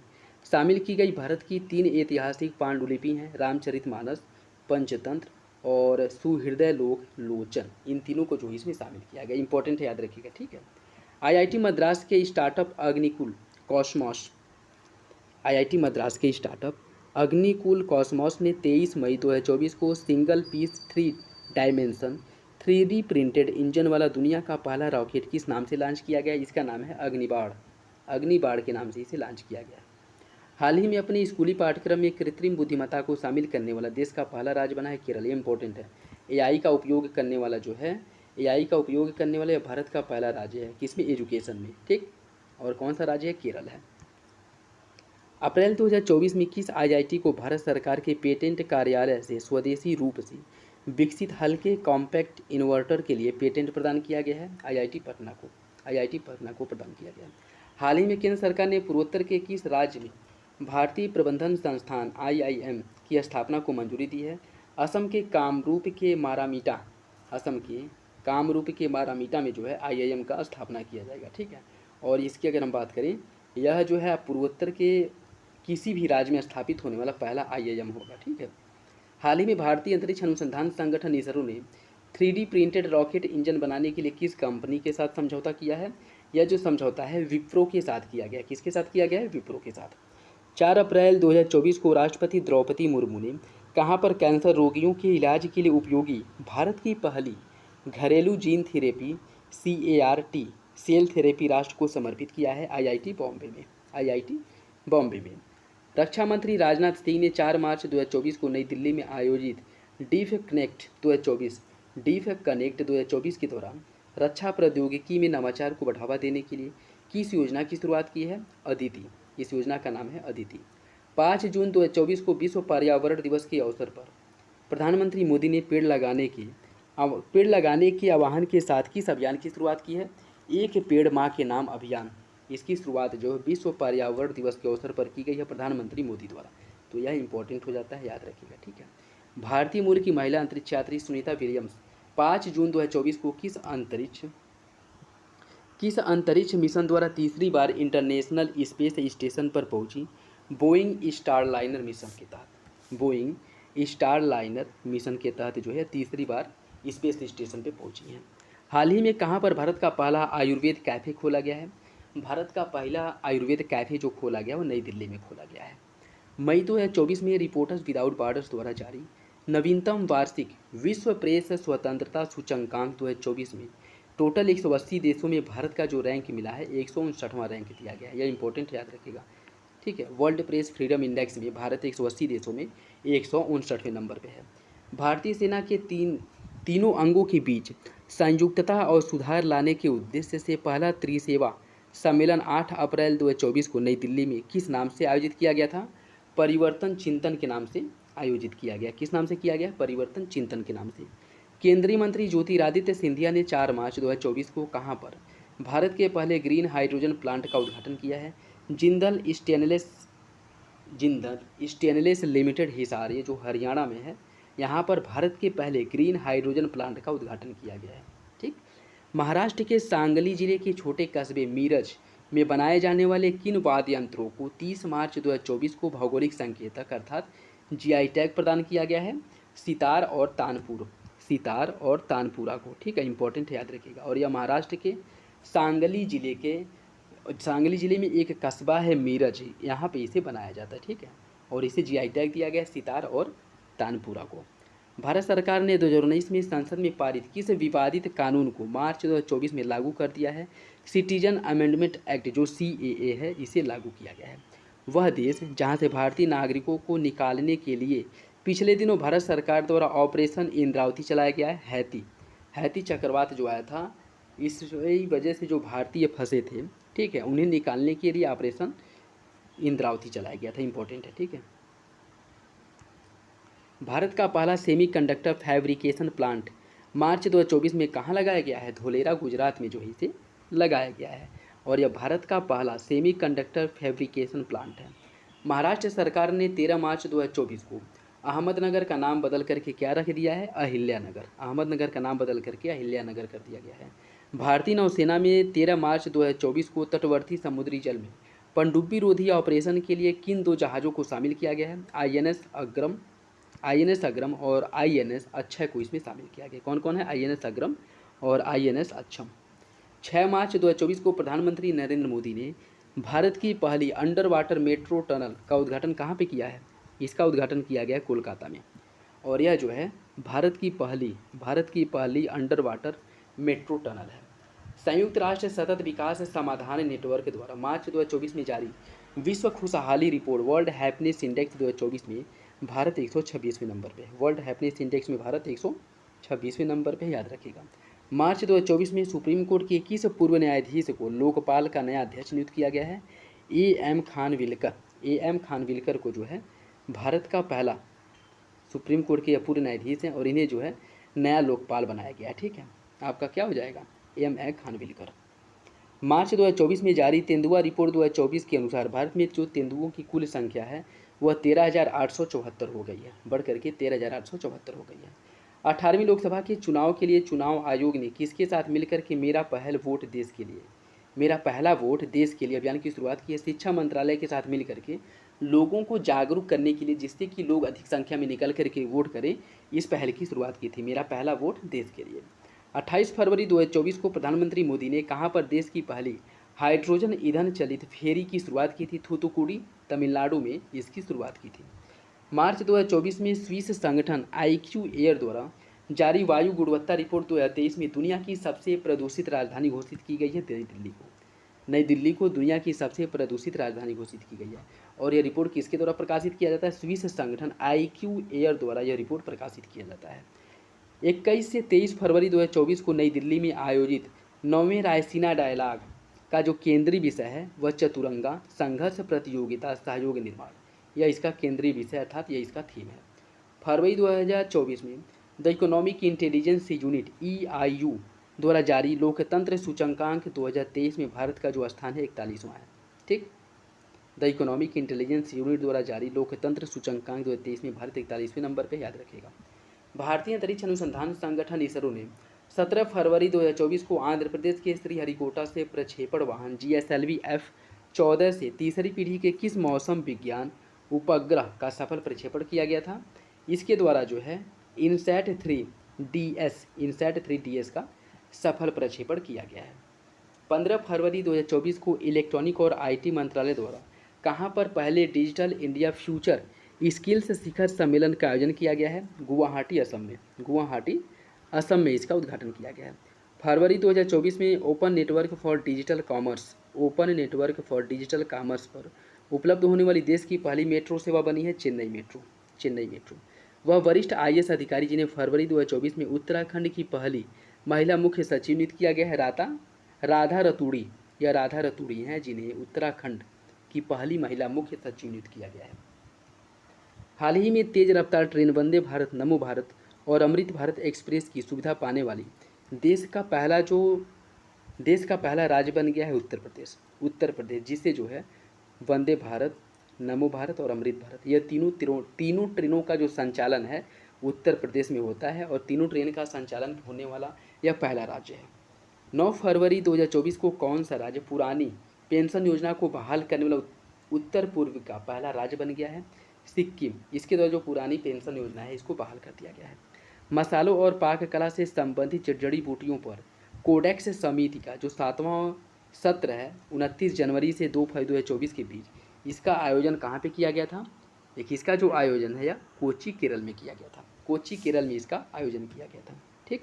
शामिल की गई भारत की 3 ऐतिहासिक पांडुलिपि हैं, रामचरितमानस, पंचतंत्र और सुहृदय लोचन। इन तीनों को जो इसमें शामिल किया गया, इंपॉर्टेंट है, याद रखिएगा, ठीक है। आईआईटी मद्रास के स्टार्टअप अग्निकुल कॉस्मॉस ने 23 मई 2024 को single piece 3 dimension 3D printed engine वाला दुनिया का पहला रॉकेट किस नाम से लॉन्च किया गया? इसका नाम है अग्निबाण के नाम से इसे लॉन्च किया गया। हाल ही में अपने स्कूली पाठ्यक्रम में कृत्रिम बुद्धिमत्ता को शामिल करने वाला देश का पहला राज्य बना है केरल। ये इंपॉर्टेंट है। एआई का उपयोग करने वाला भारत का पहला राज्य है, किसमें? एजुकेशन में, ठीक। और कौन सा राज्य है? केरल है। अप्रैल 2024 में किस आईआईटी को भारत सरकार के पेटेंट कार्यालय से स्वदेशी रूप से विकसित हल्के कॉम्पैक्ट इन्वर्टर के लिए पेटेंट प्रदान किया गया है? आईआईटी पटना को प्रदान किया गया है। हाल ही में केंद्र सरकार ने पूर्वोत्तर के किस राज्य में भारतीय प्रबंधन संस्थान IIM की स्थापना को मंजूरी दी है? असम के कामरूप के मारामीटा में जो है IIM का स्थापना किया जाएगा, ठीक है। और इसकी अगर हम बात करें, यह जो है पूर्वोत्तर के किसी भी राज्य में स्थापित होने वाला पहला IIM होगा, ठीक है। हाल ही में भारतीय अंतरिक्ष अनुसंधान संगठन इसरो ने 3D प्रिंटेड रॉकेट इंजन बनाने के लिए किस कंपनी के साथ समझौता किया है? यह जो समझौता है विप्रो के साथ किया गया। किसके साथ किया गया है? विप्रो के साथ। 4 अप्रैल 2024 को राष्ट्रपति द्रौपदी मुर्मू ने कहाँ पर कैंसर रोगियों के इलाज के लिए उपयोगी भारत की पहली घरेलू gene therapy CAR-T cell therapy राष्ट्र को समर्पित किया है? IIT बॉम्बे में। रक्षा मंत्री राजनाथ सिंह ने 4 मार्च 2024 को नई दिल्ली में आयोजित डीफ कनेक्ट 2024 के दौरान रक्षा प्रौद्योगिकी में नवाचार को बढ़ावा देने के लिए किस योजना की शुरुआत की है? अदिति। इस योजना का नाम है अदिति। 5 जून 2024 को विश्व पर्यावरण दिवस के अवसर पर प्रधानमंत्री मोदी ने पेड़ लगाने के आह्वान के साथ किस अभियान की शुरुआत की है? एक पेड़ माँ के नाम अभियान। इसकी शुरुआत जो विश्व पर्यावरण दिवस के अवसर पर की गई है प्रधानमंत्री मोदी द्वारा। तो यह इंपॉर्टेंट हो जाता है, याद रखिएगा, ठीक है। भारतीय मूल की महिला अंतरिक्ष यात्री सुनीता विलियम्स 5 जून 2024 को किस अंतरिक्ष मिशन द्वारा तीसरी बार इंटरनेशनल स्पेस स्टेशन पर पहुंची? बोइंग स्टारलाइनर मिशन के तहत जो है तीसरी बार स्पेस स्टेशन पर पहुंची हैं। हाल ही में कहां पर भारत का पहला आयुर्वेद कैफ़े खोला गया है? भारत का पहला आयुर्वेद कैफ़े जो खोला गया वो नई दिल्ली में खोला गया है। मई 2024 में रिपोर्टर्स विदाउट बॉर्डर्स द्वारा जारी नवीनतम वार्षिक विश्व प्रेस स्वतंत्रता सूचकांक 2024 में टोटल 180 देशों में भारत का जो रैंक मिला है 159वां रैंक दिया गया है। यह इंपॉर्टेंट याद रखिएगा, ठीक है। वर्ल्ड प्रेस फ्रीडम इंडेक्स में भारत 180 देशों में 159वें नंबर पर है। भारतीय सेना के तीनों अंगों के बीच संयुक्तता और सुधार लाने के उद्देश्य से पहला त्रिसेवा सम्मेलन 8 अप्रैल 2024 को नई दिल्ली में किस नाम से आयोजित किया गया था? परिवर्तन चिंतन के नाम से आयोजित किया गया। किस नाम से किया गया? परिवर्तन चिंतन के नाम से। केंद्रीय मंत्री ज्योतिरादित्य सिंधिया ने 4 मार्च 2024 को कहां पर भारत के पहले ग्रीन हाइड्रोजन प्लांट का उद्घाटन किया है? जिंदल स्टेनलेस लिमिटेड हिसार, ये जो हरियाणा में है, यहाँ पर भारत के पहले ग्रीन हाइड्रोजन प्लांट का उद्घाटन किया गया है, ठीक। महाराष्ट्र के सांगली जिले के छोटे कस्बे मीरज में बनाए जाने वाले किन वाद्य यंत्रों को 30 मार्च 2024 को भौगोलिक संकेतक अर्थात GI टैग प्रदान किया गया है? सितार और तानपुरा को, ठीक है, इंपॉर्टेंट याद रखिएगा। और यह महाराष्ट्र के सांगली जिले में एक कस्बा है मीरज, यहाँ पे इसे बनाया जाता है, ठीक है। और इसे GI टैग दिया गया सितार और तानपुरा को। भारत सरकार ने 2019 में संसद में पारित किस विवादित कानून को मार्च 2024 में लागू कर दिया है? सिटीजन अमेंडमेंट एक्ट जो CAA है, इसे लागू किया गया है। वह देश जहां से भारतीय नागरिकों को निकालने के लिए पिछले दिनों भारत सरकार द्वारा ऑपरेशन इंद्रावती चलाया गया है? हैती चक्रवात जो आया था, इस वजह से जो भारतीय फंसे थे, ठीक है, उन्हें निकालने के लिए ऑपरेशन इंद्रावती चलाया गया था, इंपॉर्टेंट है, ठीक है। भारत का पहला सेमीकंडक्टर फैब्रिकेशन प्लांट मार्च 2024 में कहाँ लगाया गया है? धोलेरा, गुजरात में जो है इसे लगाया गया है। और यह भारत का पहला सेमीकंडक्टर फैब्रिकेशन प्लांट है। महाराष्ट्र सरकार ने 13 मार्च 2024 को अहमदनगर का नाम बदल करके क्या रख दिया है? अहिल्यानगर। अहमदनगर का नाम बदल करके अहिल्यानगर कर दिया गया है। भारतीय नौसेना में 13 मार्च 2024 को तटवर्ती समुद्री जल में पनडुब्बी रोधी ऑपरेशन के लिए किन 2 जहाज़ों को शामिल किया गया है? आईएनएस अग्रम और आईएनएस अक्षय को इसमें शामिल किया गया। कौन कौन है? आईएनएस अग्रम और आईएनएस अक्षम। 6 मार्च 2024 को प्रधानमंत्री नरेंद्र मोदी ने भारत की पहली अंडर वाटर मेट्रो टनल का उद्घाटन कहाँ पे किया है? इसका उद्घाटन किया गया है कोलकाता में। और यह जो है भारत की पहली अंडर वाटर मेट्रो टनल है। संयुक्त राष्ट्र सतत विकास समाधान नेटवर्क द्वारा मार्च 2024 में जारी विश्व खुशहाली रिपोर्ट वर्ल्ड हैप्पीनेस इंडेक्स 2024 में भारत 126वें नंबर पे। वर्ल्ड हैप्पीनेस इंडेक्स में भारत 126वें नंबर पे, याद रखिएगा। मार्च 2024 में सुप्रीम कोर्ट के किस पूर्व न्यायाधीश को लोकपाल का नया अध्यक्ष नियुक्त किया गया है? ए एम खानविलकर को जो है भारत का पहला सुप्रीम कोर्ट के पूर्व न्यायाधीश हैं और इन्हें जो है नया लोकपाल बनाया गया है। ठीक है, आपका क्या हो जाएगा? ए खानविलकर। मार्च 2024 में जारी तेंदुआ रिपोर्ट 2024 के अनुसार भारत में जो तेंदुओं की कुल संख्या है वह 13,874 हो गई है, बढ़ करके 13,874 हो गई है। 18वीं लोकसभा के चुनाव के लिए चुनाव आयोग ने किसके साथ मिलकर के मेरा पहला वोट देश के लिए अभियान की शुरुआत की है? शिक्षा मंत्रालय के साथ मिलकर के लोगों को जागरूक करने के लिए, जिससे कि लोग अधिक संख्या में निकल करके वोट करें, इस पहल की शुरुआत की थी, मेरा पहला वोट देश के लिए। 28 फरवरी 2024 को प्रधानमंत्री मोदी ने कहाँ पर देश की पहली हाइड्रोजन ईंधन चलित फेरी की शुरुआत की थी? थूथुकुडी, तमिलनाडु में इसकी शुरुआत की थी। मार्च 2024 में स्विस संगठन IQ एयर द्वारा जारी वायु गुणवत्ता रिपोर्ट 2023 में दुनिया की सबसे प्रदूषित राजधानी घोषित की गई है नई दिल्ली को दुनिया की सबसे प्रदूषित राजधानी घोषित की गई है। और यह रिपोर्ट किसके द्वारा प्रकाशित किया जाता है? स्विस संगठन IQ एयर द्वारा यह रिपोर्ट प्रकाशित किया जाता है। 21 से 23 फरवरी 2024 को नई दिल्ली में आयोजित 9वें रायसीना डायलॉग का जो केंद्रीय विषय है वह चतुरंगा संघर्ष प्रतियोगिता सहयोग निर्माण, यह इसका केंद्रीय विषय अर्थात यह इसका थीम है। फरवरी 2024 में the economic intelligence unit EIU द्वारा जारी लोकतंत्र सूचकांक 2023 में भारत का जो स्थान है 41वां है। ठीक, द इकोनॉमिक इंटेलिजेंस यूनिट द्वारा जारी लोकतंत्र सूचकांक 2023 में भारत 41वें नंबर पर, याद रखेगा। भारतीय अंतरिक्ष अनुसंधान संगठन इसरो ने 17 फरवरी 2024 को आंध्र प्रदेश के श्रीहरिकोटा से प्रक्षेपण वाहन GSLV F-14 से तीसरी पीढ़ी के किस मौसम विज्ञान उपग्रह का सफल प्रक्षेपण किया गया था? इसके द्वारा जो है इनसैट 3DS का सफल प्रक्षेपण किया गया है। 15 फरवरी 2024 को इलेक्ट्रॉनिक और IT मंत्रालय द्वारा कहाँ पर पहले डिजिटल इंडिया फ्यूचर स्किल्स शिखर सम्मेलन का आयोजन किया गया है? गुवाहाटी, असम में इसका उद्घाटन किया गया है। फरवरी 2024 में open network for digital commerce पर उपलब्ध होने वाली देश की पहली मेट्रो सेवा बनी है चेन्नई मेट्रो। वह वरिष्ठ IAS अधिकारी जिन्हें फरवरी 2024 में उत्तराखंड की पहली महिला मुख्य सचिव नियुक्त किया गया है राधा रतूड़ी हैं, जिन्हें उत्तराखंड की पहली महिला मुख्य सचिव नियुक्त किया गया है। हाल ही में तेज रफ्तार ट्रेन वंदे भारत, नमो भारत और अमृत भारत एक्सप्रेस की सुविधा पाने वाली देश का पहला राज्य बन गया है उत्तर प्रदेश, जिससे जो है वंदे भारत, नमो भारत और अमृत भारत, यह तीनों ट्रेनों का जो संचालन है उत्तर प्रदेश में होता है और तीनों ट्रेन का संचालन होने वाला यह पहला राज्य है। 9 फरवरी 2024 को कौन सा राज्य पुरानी पेंशन योजना को बहाल करने वाला उत्तर पूर्व का पहला राज्य बन गया है? सिक्किम। इसके द्वारा जो पुरानी पेंशन योजना है इसको बहाल कर दिया गया है। मसालों और पाक कला से संबंधित जड़ी बूटियों पर कोडेक्स समिति का जो 7वां सत्र है 29 जनवरी से 2 फरवरी 2024 के बीच, इसका आयोजन कहाँ पे किया गया था? देखिए, इसका जो आयोजन है यह कोच्चि, केरल में किया गया था। केरल में इसका आयोजन किया गया था। ठीक,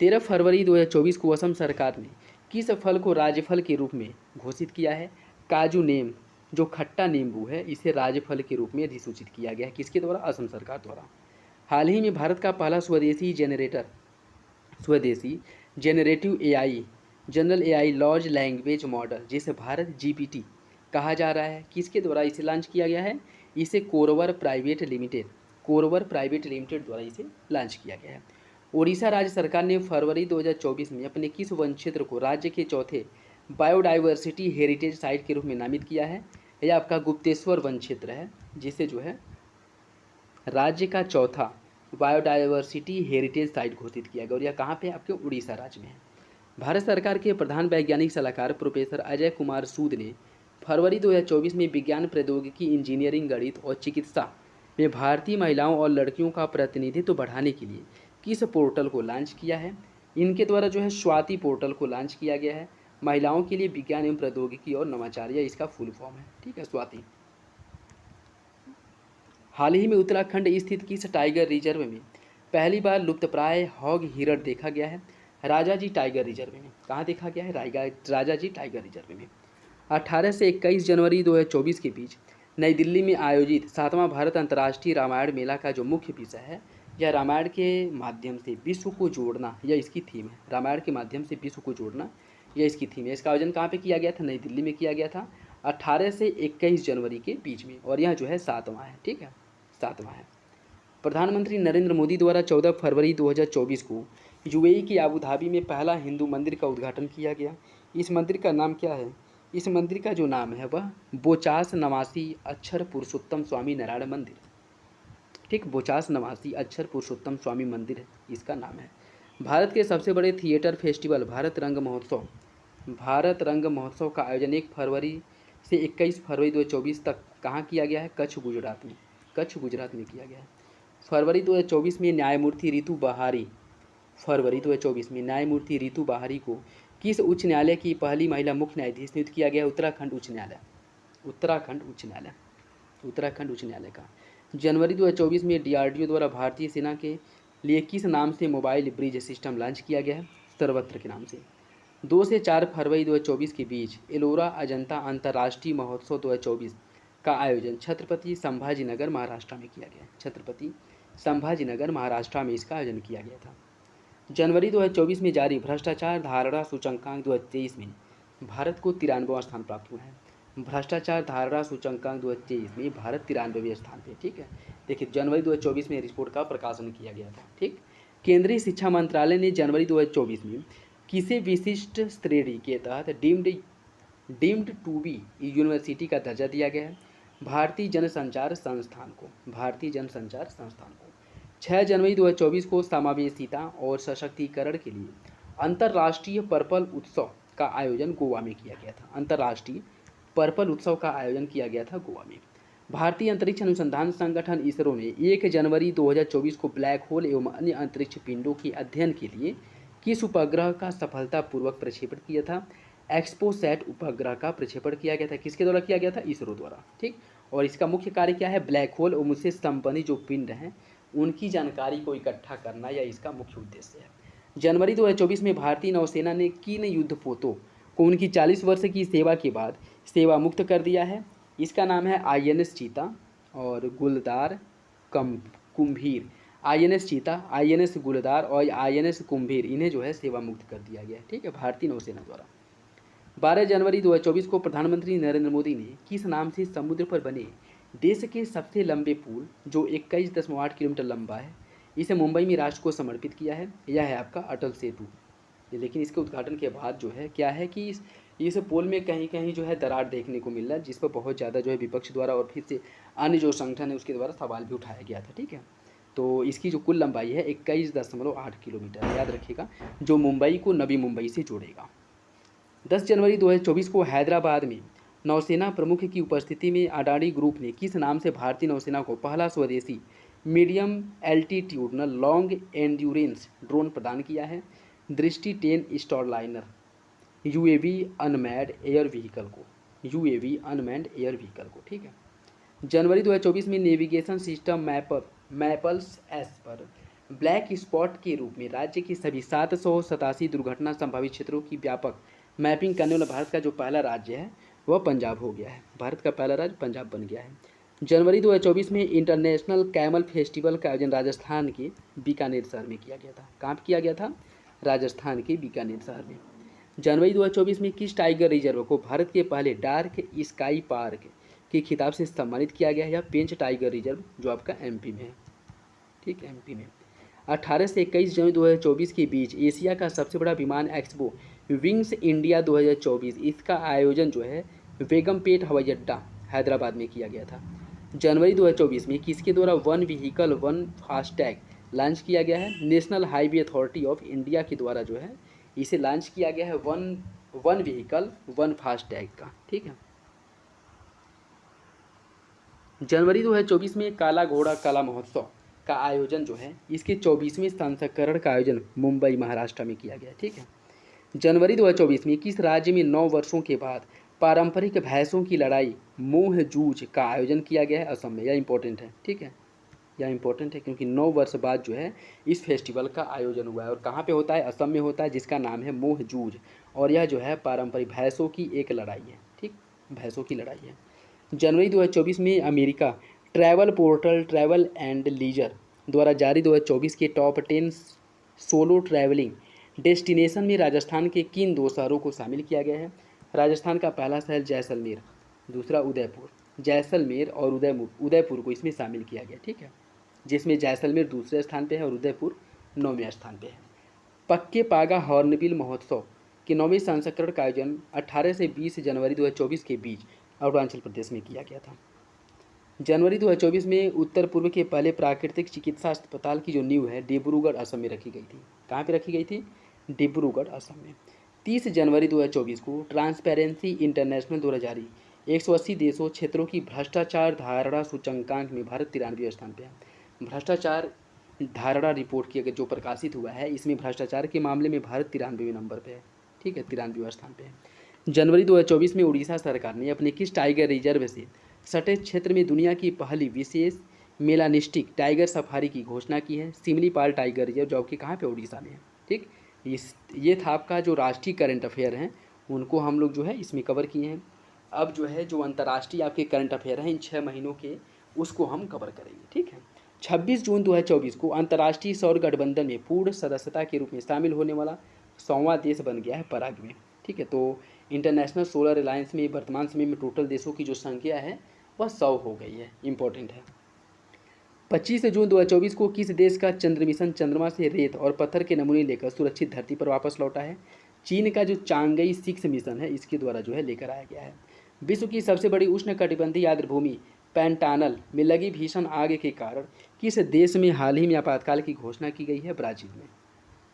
13 फरवरी 2024 को असम सरकार ने किस फल को राज्यफल के रूप में घोषित किया है? काजू नेम, जो खट्टा नींबू है, इसे राज्यफल के रूप में अधिसूचित किया गया है। किसके द्वारा? असम सरकार द्वारा। हाल ही में भारत का पहला स्वदेशी generative AI general AI large language model, जिसे भारत GPT कहा जा रहा है, किसके द्वारा इसे लॉन्च किया गया है? इसे कोरवर प्राइवेट लिमिटेड द्वारा इसे लॉन्च किया गया है। ओडिशा राज्य सरकार ने फरवरी 2024 में अपने किस वन क्षेत्र को राज्य के चौथे बायोडाइवर्सिटी हेरिटेज साइट के रूप में नामित किया है? ये आपका गुप्तेश्वर वन क्षेत्र है, जिसे जो है राज्य का चौथा बायोडायवर्सिटी हेरिटेज साइट घोषित किया गया, और यह कहाँ पे आपके उड़ीसा राज्य में है। भारत सरकार के प्रधान वैज्ञानिक सलाहकार प्रोफेसर अजय कुमार सूद ने फरवरी 2024 में विज्ञान, प्रौद्योगिकी, इंजीनियरिंग, गणित और चिकित्सा में भारतीय महिलाओं और लड़कियों का प्रतिनिधित्व बढ़ाने के लिए किस पोर्टल को लॉन्च किया है। इनके द्वारा जो है स्वाति पोर्टल को लॉन्च किया गया है, महिलाओं के लिए विज्ञान एवं प्रौद्योगिकी और नवाचार, यह इसका फुल फॉर्म है। ठीक है, स्वाति। हाल ही में उत्तराखंड स्थित किस टाइगर रिजर्व में पहली बार लुप्तप्राय हॉग हिरण देखा गया है। राजाजी टाइगर रिजर्व में। कहाँ देखा गया है? राजाजी टाइगर रिजर्व में। 18 से 21 जनवरी 2024 के बीच नई दिल्ली में आयोजित 7वां भारत अंतर्राष्ट्रीय रामायण मेला का जो मुख्य विषय है, यह रामायण के माध्यम से विश्व को जोड़ना, यह इसकी थीम है। रामायण के माध्यम से विश्व को जोड़ना, यह इसकी थीम है। इसका आयोजन कहाँ पे किया गया था? नई दिल्ली में किया गया था 18 से 21 जनवरी के बीच में, और यह जो है 7वां है। ठीक है, 7वां है। प्रधानमंत्री नरेंद्र मोदी द्वारा 14 फरवरी 2024 को यूएई की आबू धाबी में पहला हिंदू मंदिर का उद्घाटन किया गया। इस मंदिर का नाम क्या है? इस मंदिर का जो नाम है वह बोचास नवासी अक्षर पुरुषोत्तम स्वामी नारायण मंदिर। ठीक, बोचास नवासी अक्षर पुरुषोत्तम स्वामी मंदिर है, इसका नाम है। भारत के सबसे बड़े थिएटर फेस्टिवल भारत रंग महोत्सव का आयोजन 1 फरवरी से 21 फरवरी 2024 तक कहाँ किया गया है? कच्छ, गुजरात में। कच्छ, गुजरात में किया गया है। फरवरी 2024 में न्यायमूर्ति रितु बहारी को किस उच्च न्यायालय की पहली महिला मुख्य न्यायाधीश नियुक्त किया गया? उत्तराखंड उच्च न्यायालय का। जनवरी 2024 में डीआरडीओ द्वारा भारतीय सेना के लिए किस नाम से मोबाइल ब्रिज सिस्टम लॉन्च किया गया है? सर्वत्र के नाम से। 2 से 4 फरवरी 2024 के बीच एलोरा अजंता अंतर्राष्ट्रीय महोत्सव 2024 का आयोजन छत्रपति संभाजीनगर महाराष्ट्र में किया गया। छत्रपति संभाजीनगर महाराष्ट्र में इसका आयोजन किया गया था। जनवरी 2024 में जारी भ्रष्टाचार धारणा सूचकांक 2023 में भारत को 93वां स्थान प्राप्त हुआ है। भ्रष्टाचार धारणा सूचकांक 2023 में भारत 93वें स्थान पे। ठीक है, देखिए जनवरी 2024 में रिपोर्ट का प्रकाशन किया गया था। ठीक, केंद्रीय शिक्षा मंत्रालय ने जनवरी 2024 में किसी विशिष्ट श्रेणी के तहत डीम्ड टू बी यूनिवर्सिटी का दर्जा दिया गया है? भारतीय जनसंचार संस्थान को। 6 जनवरी 2024 को समावेशिता और सशक्तिकरण के लिए अंतर्राष्ट्रीय पर्पल उत्सव का आयोजन गोवा में किया गया था। अंतर्राष्ट्रीय पर्पल उत्सव का आयोजन किया गया था गोवा में। भारतीय अंतरिक्ष अनुसंधान संगठन इसरो ने 1 जनवरी 2024 को ब्लैक होल एवं अन्य अंतरिक्ष पिंडों के अध्ययन के लिए किस उपग्रह का सफलतापूर्वक प्रक्षेपण किया था? एक्सपोसैट उपग्रह का प्रक्षेपण किया गया था। किसके द्वारा किया गया था? इसरो द्वारा। ठीक, और इसका मुख्य कार्य क्या है? ब्लैक होल और उससे संबंधित जो पिंड हैं उनकी जानकारी को इकट्ठा करना, या इसका मुख्य उद्देश्य है। जनवरी 2024 में भारतीय नौसेना ने किन युद्धपोतों को उनकी 40 वर्ष की सेवा के बाद सेवा मुक्त कर दिया है? इसका नाम है INS चीता और गुलदार कुंभीर। INS चीता, INS गुलदार और INS कुंभीर, इन्हें जो है सेवा मुक्त कर दिया गया है। ठीक है, भारतीय नौसेना द्वारा। 12 जनवरी 2024 को प्रधानमंत्री नरेंद्र मोदी ने किस नाम से समुद्र पर बने देश के सबसे लंबे पुल, जो 21.8 किलोमीटर लंबा है, इसे मुंबई में राष्ट्र को समर्पित किया है? यह है आपका अटल सेतु। लेकिन इसके उद्घाटन के बाद जो है क्या है कि इस पुल में कहीं कहीं जो है दरार देखने को मिल रहा है, जिस पर बहुत ज़्यादा जो है विपक्ष द्वारा और फिर से अन्य जो संगठन है उसके द्वारा सवाल भी उठाया गया था। ठीक है, तो इसकी जो कुल लंबाई है 21.8 किलोमीटर, याद रखिएगा, जो मुंबई को नवी मुंबई से जोड़ेगा। 10 जनवरी 2024 को हैदराबाद में नौसेना प्रमुख की उपस्थिति में अडानी ग्रुप ने किस नाम से भारतीय नौसेना को पहला स्वदेशी medium altitudinal long endurance drone प्रदान किया है? दृष्टि 10 Starliner UAV unmanned air vehicle को। ठीक है, जनवरी 2024 में नेविगेशन सिस्टम मैपल्स एस पर ब्लैक स्पॉट के रूप में राज्य की सभी 787 दुर्घटना संभावित क्षेत्रों की व्यापक मैपिंग करने वाला भारत का जो पहला राज्य है वह पंजाब हो गया है। भारत का पहला राज्य पंजाब बन गया है। जनवरी 2024 में इंटरनेशनल कैमल फेस्टिवल का आयोजन राजस्थान के बीकानेर शहर में किया गया था। कहाँ किया गया था? राजस्थान के बीकानेर शहर में। जनवरी 2024 में किस टाइगर रिजर्व को भारत के पहले डार्क स्काई पार्क के खिताब से सम्मानित किया गया है? यह पेंच टाइगर रिजर्व, जो आपका MP में है। ठीक, MP में। 18 से 21 जनवरी 2024 के बीच एशिया का सबसे बड़ा विमान एक्सपो विंग्स इंडिया 2024, इसका आयोजन जो है बेगमपेट हवाई अड्डा हैदराबाद में किया गया था। जनवरी 2024 में किसके द्वारा one vehicle one FASTag launch किया गया है? National highway authority of India के द्वारा जो है इसे लॉन्च किया गया है, one one vehicle one FASTag का। ठीक है। जनवरी 2024 में काला घोड़ा कला महोत्सव का आयोजन जो है इसके 24वें संस्करण का आयोजन मुंबई महाराष्ट्र में किया गया। ठीक है। जनवरी 2024 में किस राज्य में 9 वर्षों के बाद पारंपरिक भैंसों की लड़ाई मोह जूझ का आयोजन किया गया है? असम में। यह इंपॉर्टेंट है। ठीक है, यह इंपॉर्टेंट है क्योंकि 9 वर्ष बाद जो है इस फेस्टिवल का आयोजन हुआ है और कहाँ पे होता है? असम में होता है, जिसका नाम है मोह जूझ। और यह जो है पारंपरिक भैंसों की एक लड़ाई है। ठीक, भैंसों की लड़ाई है। जनवरी 2024 में America travel portal Travel and Leisure द्वारा जारी 2024 के टॉप 10 सोलो ट्रैवलिंग डेस्टिनेशन में राजस्थान के किन 2 शहरों को शामिल किया गया है? राजस्थान का पहला शहर जैसलमेर, दूसरा उदयपुर। जैसलमेर और उदयपुर को इसमें शामिल किया गया। ठीक है, जिसमें जैसलमेर दूसरे स्थान पे है और उदयपुर 9वें स्थान पे है। पक्के पागा हॉर्नबिल महोत्सव के 9वें संस्करण का आयोजन 18 से 20 जनवरी 2024 के बीच अरुणाचल प्रदेश में किया गया था। जनवरी 2024 में उत्तर पूर्व के पहले प्राकृतिक चिकित्सा अस्पताल की जो नींव है डिब्रूगढ़ असम में रखी गई थी। कहाँ पे रखी गई थी? डिब्रूगढ़ असम में। 30 जनवरी 2024 को ट्रांसपेरेंसी इंटरनेशनल द्वारा जारी 180 देशों क्षेत्रों की भ्रष्टाचार धारणा सूचकांक में भारत 93वें स्थान पे है। भ्रष्टाचार धारणा रिपोर्ट की अगर जो प्रकाशित हुआ है इसमें भ्रष्टाचार के मामले में भारत 93वें नंबर पे है। ठीक है, 93वें स्थान पे है। जनवरी 2024 में उड़ीसा सरकार ने अपने किस टाइगर रिजर्व से सटे क्षेत्र में दुनिया की पहली विशेष मेलानिस्टिक टाइगर सफारी की घोषणा की है? सिमलीपाल टाइगर रिजर्व जो कि कहाँ पे? उड़ीसा में है। ठीक, ये था आपका जो राष्ट्रीय करंट अफेयर हैं उनको हम लोग जो है इसमें कवर किए हैं। अब जो है जो अंतर्राष्ट्रीय आपके करंट अफेयर हैं इन 6 महीनों के उसको हम कवर करेंगे। ठीक है। 26 जून 2024 को अंतर्राष्ट्रीय सौर गठबंधन में पूर्ण सदस्यता के रूप में शामिल होने वाला 100वां देश बन गया है पराग्वे। ठीक है, तो इंटरनेशनल सोलर अलायंस में वर्तमान समय में टोटल देशों की जो संख्या है वह 100 हो गई है। इंपॉर्टेंट है। 25 जून 2024 को किस देश का चंद्र मिशन चंद्रमा से रेत और पत्थर के नमूने लेकर सुरक्षित धरती पर वापस लौटा है? चीन का जो चांगई 6 मिशन है इसके द्वारा जो है लेकर आया गया है। विश्व की सबसे बड़ी उष्णकटिबंधीय आर्द्रभूमि पैंटानल में लगी भीषण आग के कारण किस देश में हाल ही में आपातकाल की घोषणा की गई है? ब्राजील में।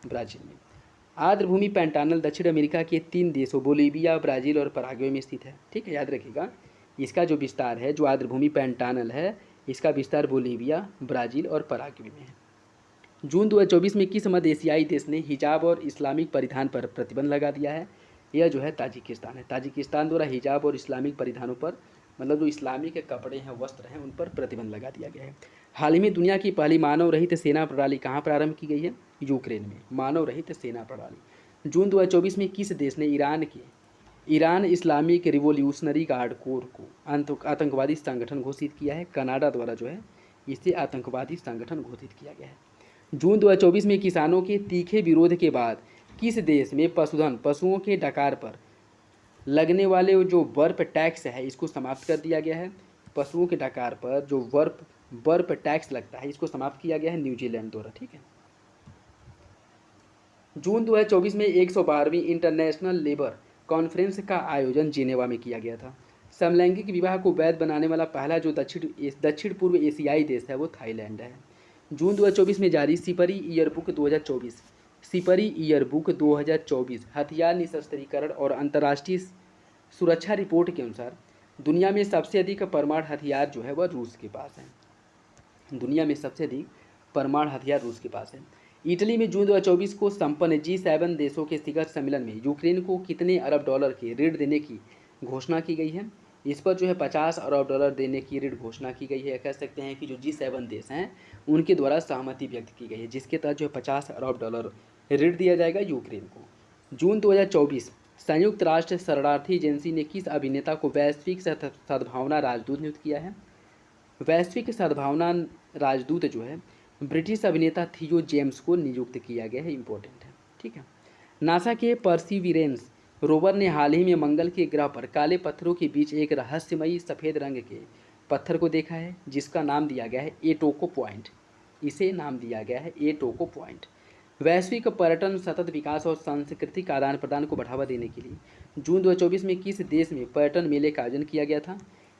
ब्राजील में आर्द्रभूमि पैंटानल दक्षिण अमेरिका के 3 देशों बोलीविया, ब्राज़ील और पराग्वे में स्थित है। ठीक है, याद रखिएगा इसका जो विस्तार है जो आर्द्रभूमि पैंटानल है इसका विस्तार बोलीविया, ब्राज़ील और पराग्वे में है। जून 2024 में किस मध्य एशियाई देश ने हिजाब और इस्लामिक परिधान पर प्रतिबंध लगा दिया है? यह जो है ताजिकिस्तान है। ताजिकिस्तान द्वारा हिजाब और इस्लामिक परिधानों पर मतलब जो इस्लामिक के कपड़े हैं वस्त्र हैं उन पर प्रतिबंध लगा दिया गया है। हाल ही में दुनिया की पहली मानव रहित सेना प्रणाली कहाँ प्रारंभ की गई है? यूक्रेन में मानव रहित सेना प्रणाली। जून 2024 में किस देश ने Iran Islamic revolutionary guard core को आतंकवादी संगठन घोषित किया है? कनाडा द्वारा जो है इसे आतंकवादी संगठन घोषित किया गया है। जून 2024 में किसानों के तीखे विरोध के बाद किस देश में पशुओं के डकार पर लगने वाले जो वर्प टैक्स है इसको समाप्त कर दिया गया है? पशुओं के डकार पर जो वर्प टैक्स लगता है इसको समाप्त किया गया है न्यूजीलैंड द्वारा। ठीक है। जून 2024 में 112वीं इंटरनेशनल लेबर कॉन्फ्रेंस का आयोजन जिनेवा में किया गया था। समलैंगिक विवाह को वैध बनाने वाला पहला जो दक्षिण पूर्व एशियाई देश है वो थाईलैंड है। जून 2024 में जारी सिपरी ईयरबुक 2024 हथियार निशस्त्रीकरण और अंतर्राष्ट्रीय सुरक्षा रिपोर्ट के अनुसार दुनिया में सबसे अधिक परमाणु हथियार जो है वह रूस के पास है। दुनिया में सबसे अधिक परमाणु हथियार रूस के पास है। इटली में जून 2024 को संपन्न G7 देशों के शिखर सम्मेलन में यूक्रेन को कितने अरब डॉलर के ऋण देने की घोषणा की गई है? इस पर जो है 50 अरब डॉलर देने की ऋण घोषणा की गई है। कह सकते हैं कि जो G7 देश हैं उनके द्वारा सहमति व्यक्त की गई है जिसके तहत जो है 50 अरब डॉलर ऋण दिया जाएगा यूक्रेन को। जून 2024 संयुक्त राष्ट्र शरणार्थी एजेंसी ने किस अभिनेता को वैश्विक सद्भावना राजदूत नियुक्त किया है? वैश्विक सद्भावना राजदूत जो है ब्रिटिश अभिनेता थियो जेम्स को नियुक्त किया गया है। इंपॉर्टेंट है। ठीक है। नासा के परसिविरेंस रोवर ने हाल ही में मंगल के ग्रह पर काले पत्थरों के बीच एक रहस्यमयी सफ़ेद रंग के पत्थर को देखा है जिसका नाम दिया गया है एटोको पॉइंट। इसे नाम दिया गया है एटोको पॉइंट। वैश्विक पर्यटन सतत विकास और सांस्कृतिक आदान प्रदान को बढ़ावा देने के लिए जून 2024 में किस देश में पर्यटन मेले का आयोजन किया गया था?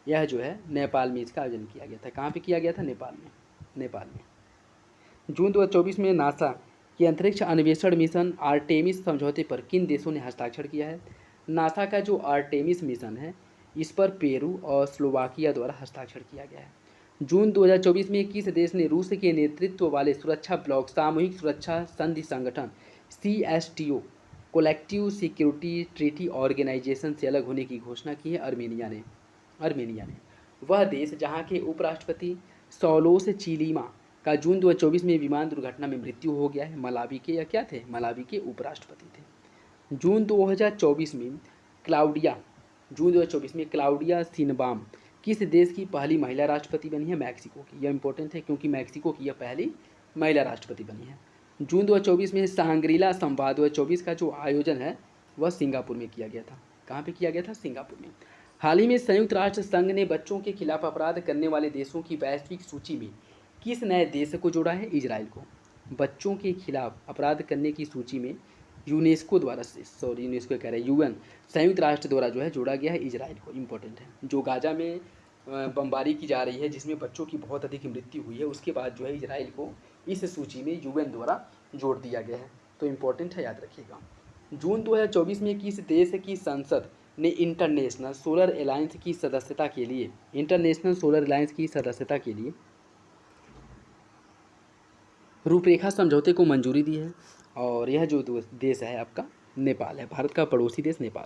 यह जो है नेपाल में इसका आयोजन किया गया था। कहाँ पे किया गया था? नेपाल में। नेपाल में जून 2024 में नासा के अंतरिक्ष अन्वेषण मिशन आर्टेमिस समझौते पर किन देशों ने हस्ताक्षर किया है? नासा का जो आर्टेमिस मिशन है इस पर पेरू और स्लोवाकिया द्वारा हस्ताक्षर किया गया है। जून 2024 में किस देश ने रूस के नेतृत्व वाले सुरक्षा ब्लॉक सामूहिक सुरक्षा संधि संगठन CSTO collective security treaty organisation से अलग होने की घोषणा की है? अर्मेनिया ने वह देश जहाँ के उपराष्ट्रपति सौलोस चिलीमा का जून 2024 में विमान दुर्घटना में मृत्यु हो गया है। मलावी के या क्या थे? मलावी के उपराष्ट्रपति थे। जून 2024 में क्लाउडिया सिनबाम किस देश की पहली महिला राष्ट्रपति बनी है? मैक्सिको की। यह इंपॉर्टेंट है क्योंकि मैक्सिको की यह पहली महिला राष्ट्रपति बनी है। जून 2024 में सांग्रीला संवाद 2024 का जो आयोजन है वह सिंगापुर में किया गया था। कहाँ पे किया गया था? सिंगापुर में। हाल ही में संयुक्त राष्ट्र संघ ने बच्चों के खिलाफ अपराध करने वाले देशों की वैश्विक सूची में किस नए देश को जोड़ा है? इजराइल को। बच्चों के खिलाफ अपराध करने की सूची में यूनेस्को कह रहे हैं UN संयुक्त राष्ट्र द्वारा जो है जोड़ा गया है इजराइल को। इम्पोर्टेंट है। जो गाजा में बमबारी की जा रही है जिसमें बच्चों की बहुत अधिक मृत्यु हुई है, उसके बाद जो है इजराइल को इस सूची में UN द्वारा जोड़ दिया गया है। तो इम्पोर्टेंट है, याद रखिएगा। जून 2024 में किस देश की संसद ने इंटरनेशनल सोलर अलायंस की सदस्यता के लिए रूपरेखा समझौते को मंजूरी दी है? और यह जो देश है आपका नेपाल है, भारत का पड़ोसी देश नेपाल।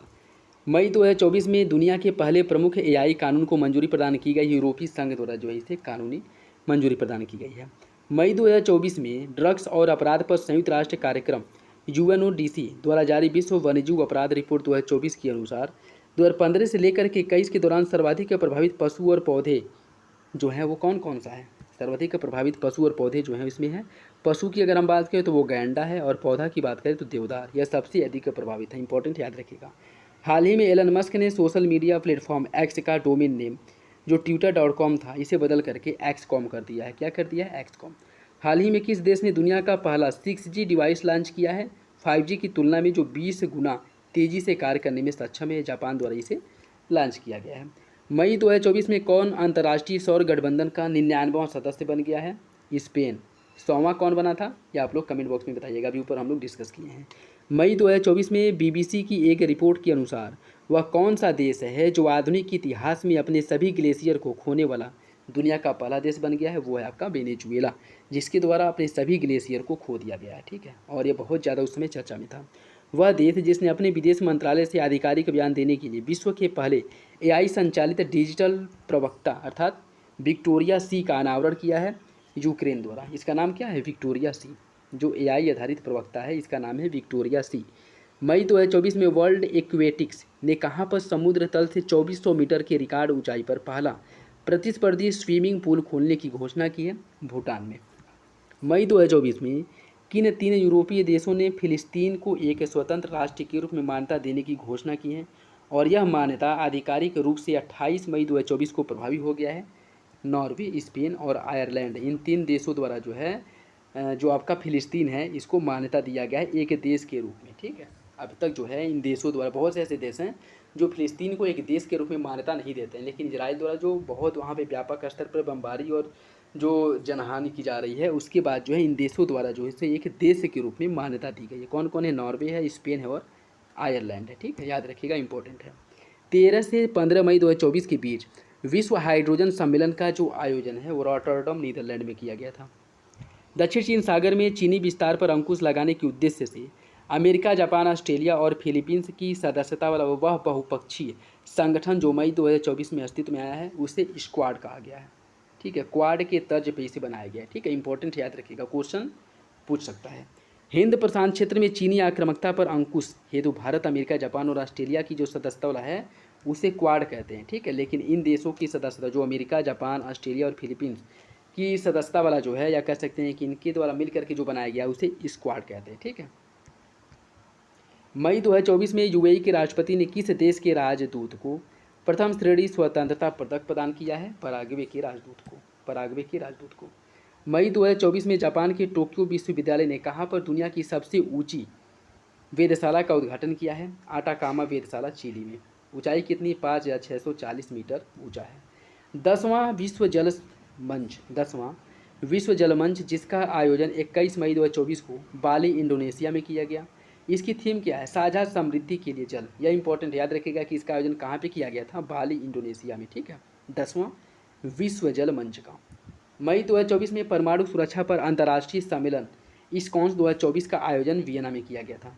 मई 2024 में दुनिया के पहले प्रमुख AI कानून को मंजूरी प्रदान की गई। यूरोपीय संघ द्वारा जो है इसे कानूनी मंजूरी प्रदान की गई है। मई 2024 में ड्रग्स और अपराध पर संयुक्त राष्ट्र कार्यक्रम UNODC द्वारा जारी विश्व वन्यजीव अपराध रिपोर्ट 2024 के अनुसार 2015 से लेकर के 21 के दौरान सर्वाधिक प्रभावित पशु और पौधे जो हैं वो कौन कौन सा है? सर्वाधिक प्रभावित पशु और पौधे जो हैं इसमें है, पशु की अगर हम बात करें तो वो गैंडा है, और पौधा की बात करें तो देवदार। यह सबसे अधिक प्रभावित है। इंपॉर्टेंट, याद रखिएगा। हाल ही में एलन मस्क ने सोशल मीडिया प्लेटफॉर्म X का डोमेन नेम जो twitter.com था इसे बदल करके XCOM कर दिया है। क्या कर दिया है? XCOM। हाल ही में किस देश ने दुनिया का पहला 6G डिवाइस लॉन्च किया है? 5G की तुलना में जो 20 गुना तेज़ी से कार्य करने में सक्षम है। जापान द्वारा इसे लॉन्च किया गया है। मई 2024 में कौन अंतर्राष्ट्रीय सौर गठबंधन का 99वां सदस्य बन गया है? स्पेन। 100वां कौन बना था? या आप लोग कमेंट बॉक्स में बताइएगा, अभी ऊपर हम लोग डिस्कस किए हैं। मई 2024 में BBC की एक रिपोर्ट के अनुसार वह कौन सा देश है जो आधुनिक इतिहास में अपने सभी ग्लेशियर को खोने वाला दुनिया का पहला देश बन गया है? वो है आपका वेनेजुएला, जिसके द्वारा अपने सभी ग्लेशियर को खो दिया गया है। ठीक है, और ये बहुत ज़्यादा उस समय चर्चा में था। वह देश जिसने अपने विदेश मंत्रालय से आधिकारिक बयान देने के लिए विश्व के पहले AI संचालित डिजिटल प्रवक्ता अर्थात विक्टोरिया सी का अनावरण किया है, यूक्रेन द्वारा। इसका नाम क्या है? विक्टोरिया सी। जो AI आधारित प्रवक्ता है इसका नाम है विक्टोरिया सी। मई 2024 में वर्ल्ड एक्वेटिक्स ने कहाँ पर समुद्र तल से 2400 मीटर के रिकॉर्ड ऊंचाई पर पहला प्रतिस्पर्धी स्विमिंग पूल खोलने की घोषणा की है? भूटान में। मई 2024 में किन 3 यूरोपीय देशों ने फिलिस्तीन को एक स्वतंत्र राष्ट्र के रूप में मान्यता देने की घोषणा की है? और यह मान्यता आधिकारिक रूप से 28 मई 2024 को प्रभावी हो गया है। नॉर्वे, स्पेन और आयरलैंड, इन 3 देशों द्वारा जो है जो आपका फिलिस्तीन है इसको मान्यता दिया गया है एक देश के रूप में। ठीक है, अब तक जो है इन देशों द्वारा, बहुत से ऐसे देश हैं जो फिलिस्तीन को एक देश के रूप में मान्यता नहीं देते हैं, लेकिन इजराइल द्वारा जो बहुत वहाँ पे व्यापक स्तर पर बमबारी और जो जनहानि की जा रही है उसके बाद जो है इन देशों द्वारा जो है इसे एक देश के रूप में मान्यता दी गई है। कौन कौन है? नॉर्वे है, स्पेन है और आयरलैंड है। ठीक है, याद रखिएगा, इंपॉर्टेंट है। 13 से 15 मई 2024 के बीच विश्व हाइड्रोजन सम्मेलन का जो आयोजन है वो रॉटरडम नीदरलैंड में किया गया था। दक्षिण चीन सागर में चीनी विस्तार पर अंकुश लगाने के उद्देश्य से अमेरिका, जापान, ऑस्ट्रेलिया और फिलीपींस की सदस्यता वाला वह बहुपक्षीय संगठन जो मई 2024 में अस्तित्व में आया है उसे स्क्वाड कहा गया है। ठीक है, क्वाड के तर्ज पे इसे बनाया गया है। ठीक है, इंपॉर्टेंट, याद रखिएगा, क्वेश्चन पूछ सकता है। हिंद प्रशांत क्षेत्र में चीनी आक्रामकता पर अंकुश हेतु भारत, अमेरिका, जापान और ऑस्ट्रेलिया की जो सदस्यता वाला है उसे क्वाड कहते हैं। ठीक है, लेकिन इन देशों की सदस्यता जो अमेरिका, जापान, ऑस्ट्रेलिया और फिलीपींस की सदस्यता वाला जो है, या कह सकते हैं कि इनके द्वारा मिलकर के जो बनाया गया उसे स्क्वाड कहते हैं। ठीक है, मई 2024 में UAE के राष्ट्रपति ने किस देश के राजदूत को प्रथम श्रेणी स्वतंत्रता पदक प्रदान किया है? पराग्वे के राजदूत को। मई 2024 में जापान के टोक्यो विश्वविद्यालय ने कहाँ पर दुनिया की सबसे ऊंची वेधशाला का उद्घाटन किया है? आटाकामा वेधशाला, चिली में। ऊंचाई कितनी, 5,640 मीटर ऊंचा है। 10वां विश्व जल मंच जिसका आयोजन 21 मई 2024 को बाली इंडोनेशिया में किया गया। इसकी थीम क्या है, साझा समृद्धि के लिए जल। यह इंपॉर्टेंट, याद रखिएगा कि इसका आयोजन कहाँ पे किया गया था, बाली इंडोनेशिया में, ठीक है। 10वां विश्व जल मंच का। मई 2024 में परमाणु सुरक्षा पर अंतर्राष्ट्रीय सम्मेलन इस्कॉन्स 2024 का आयोजन वियना में किया गया था।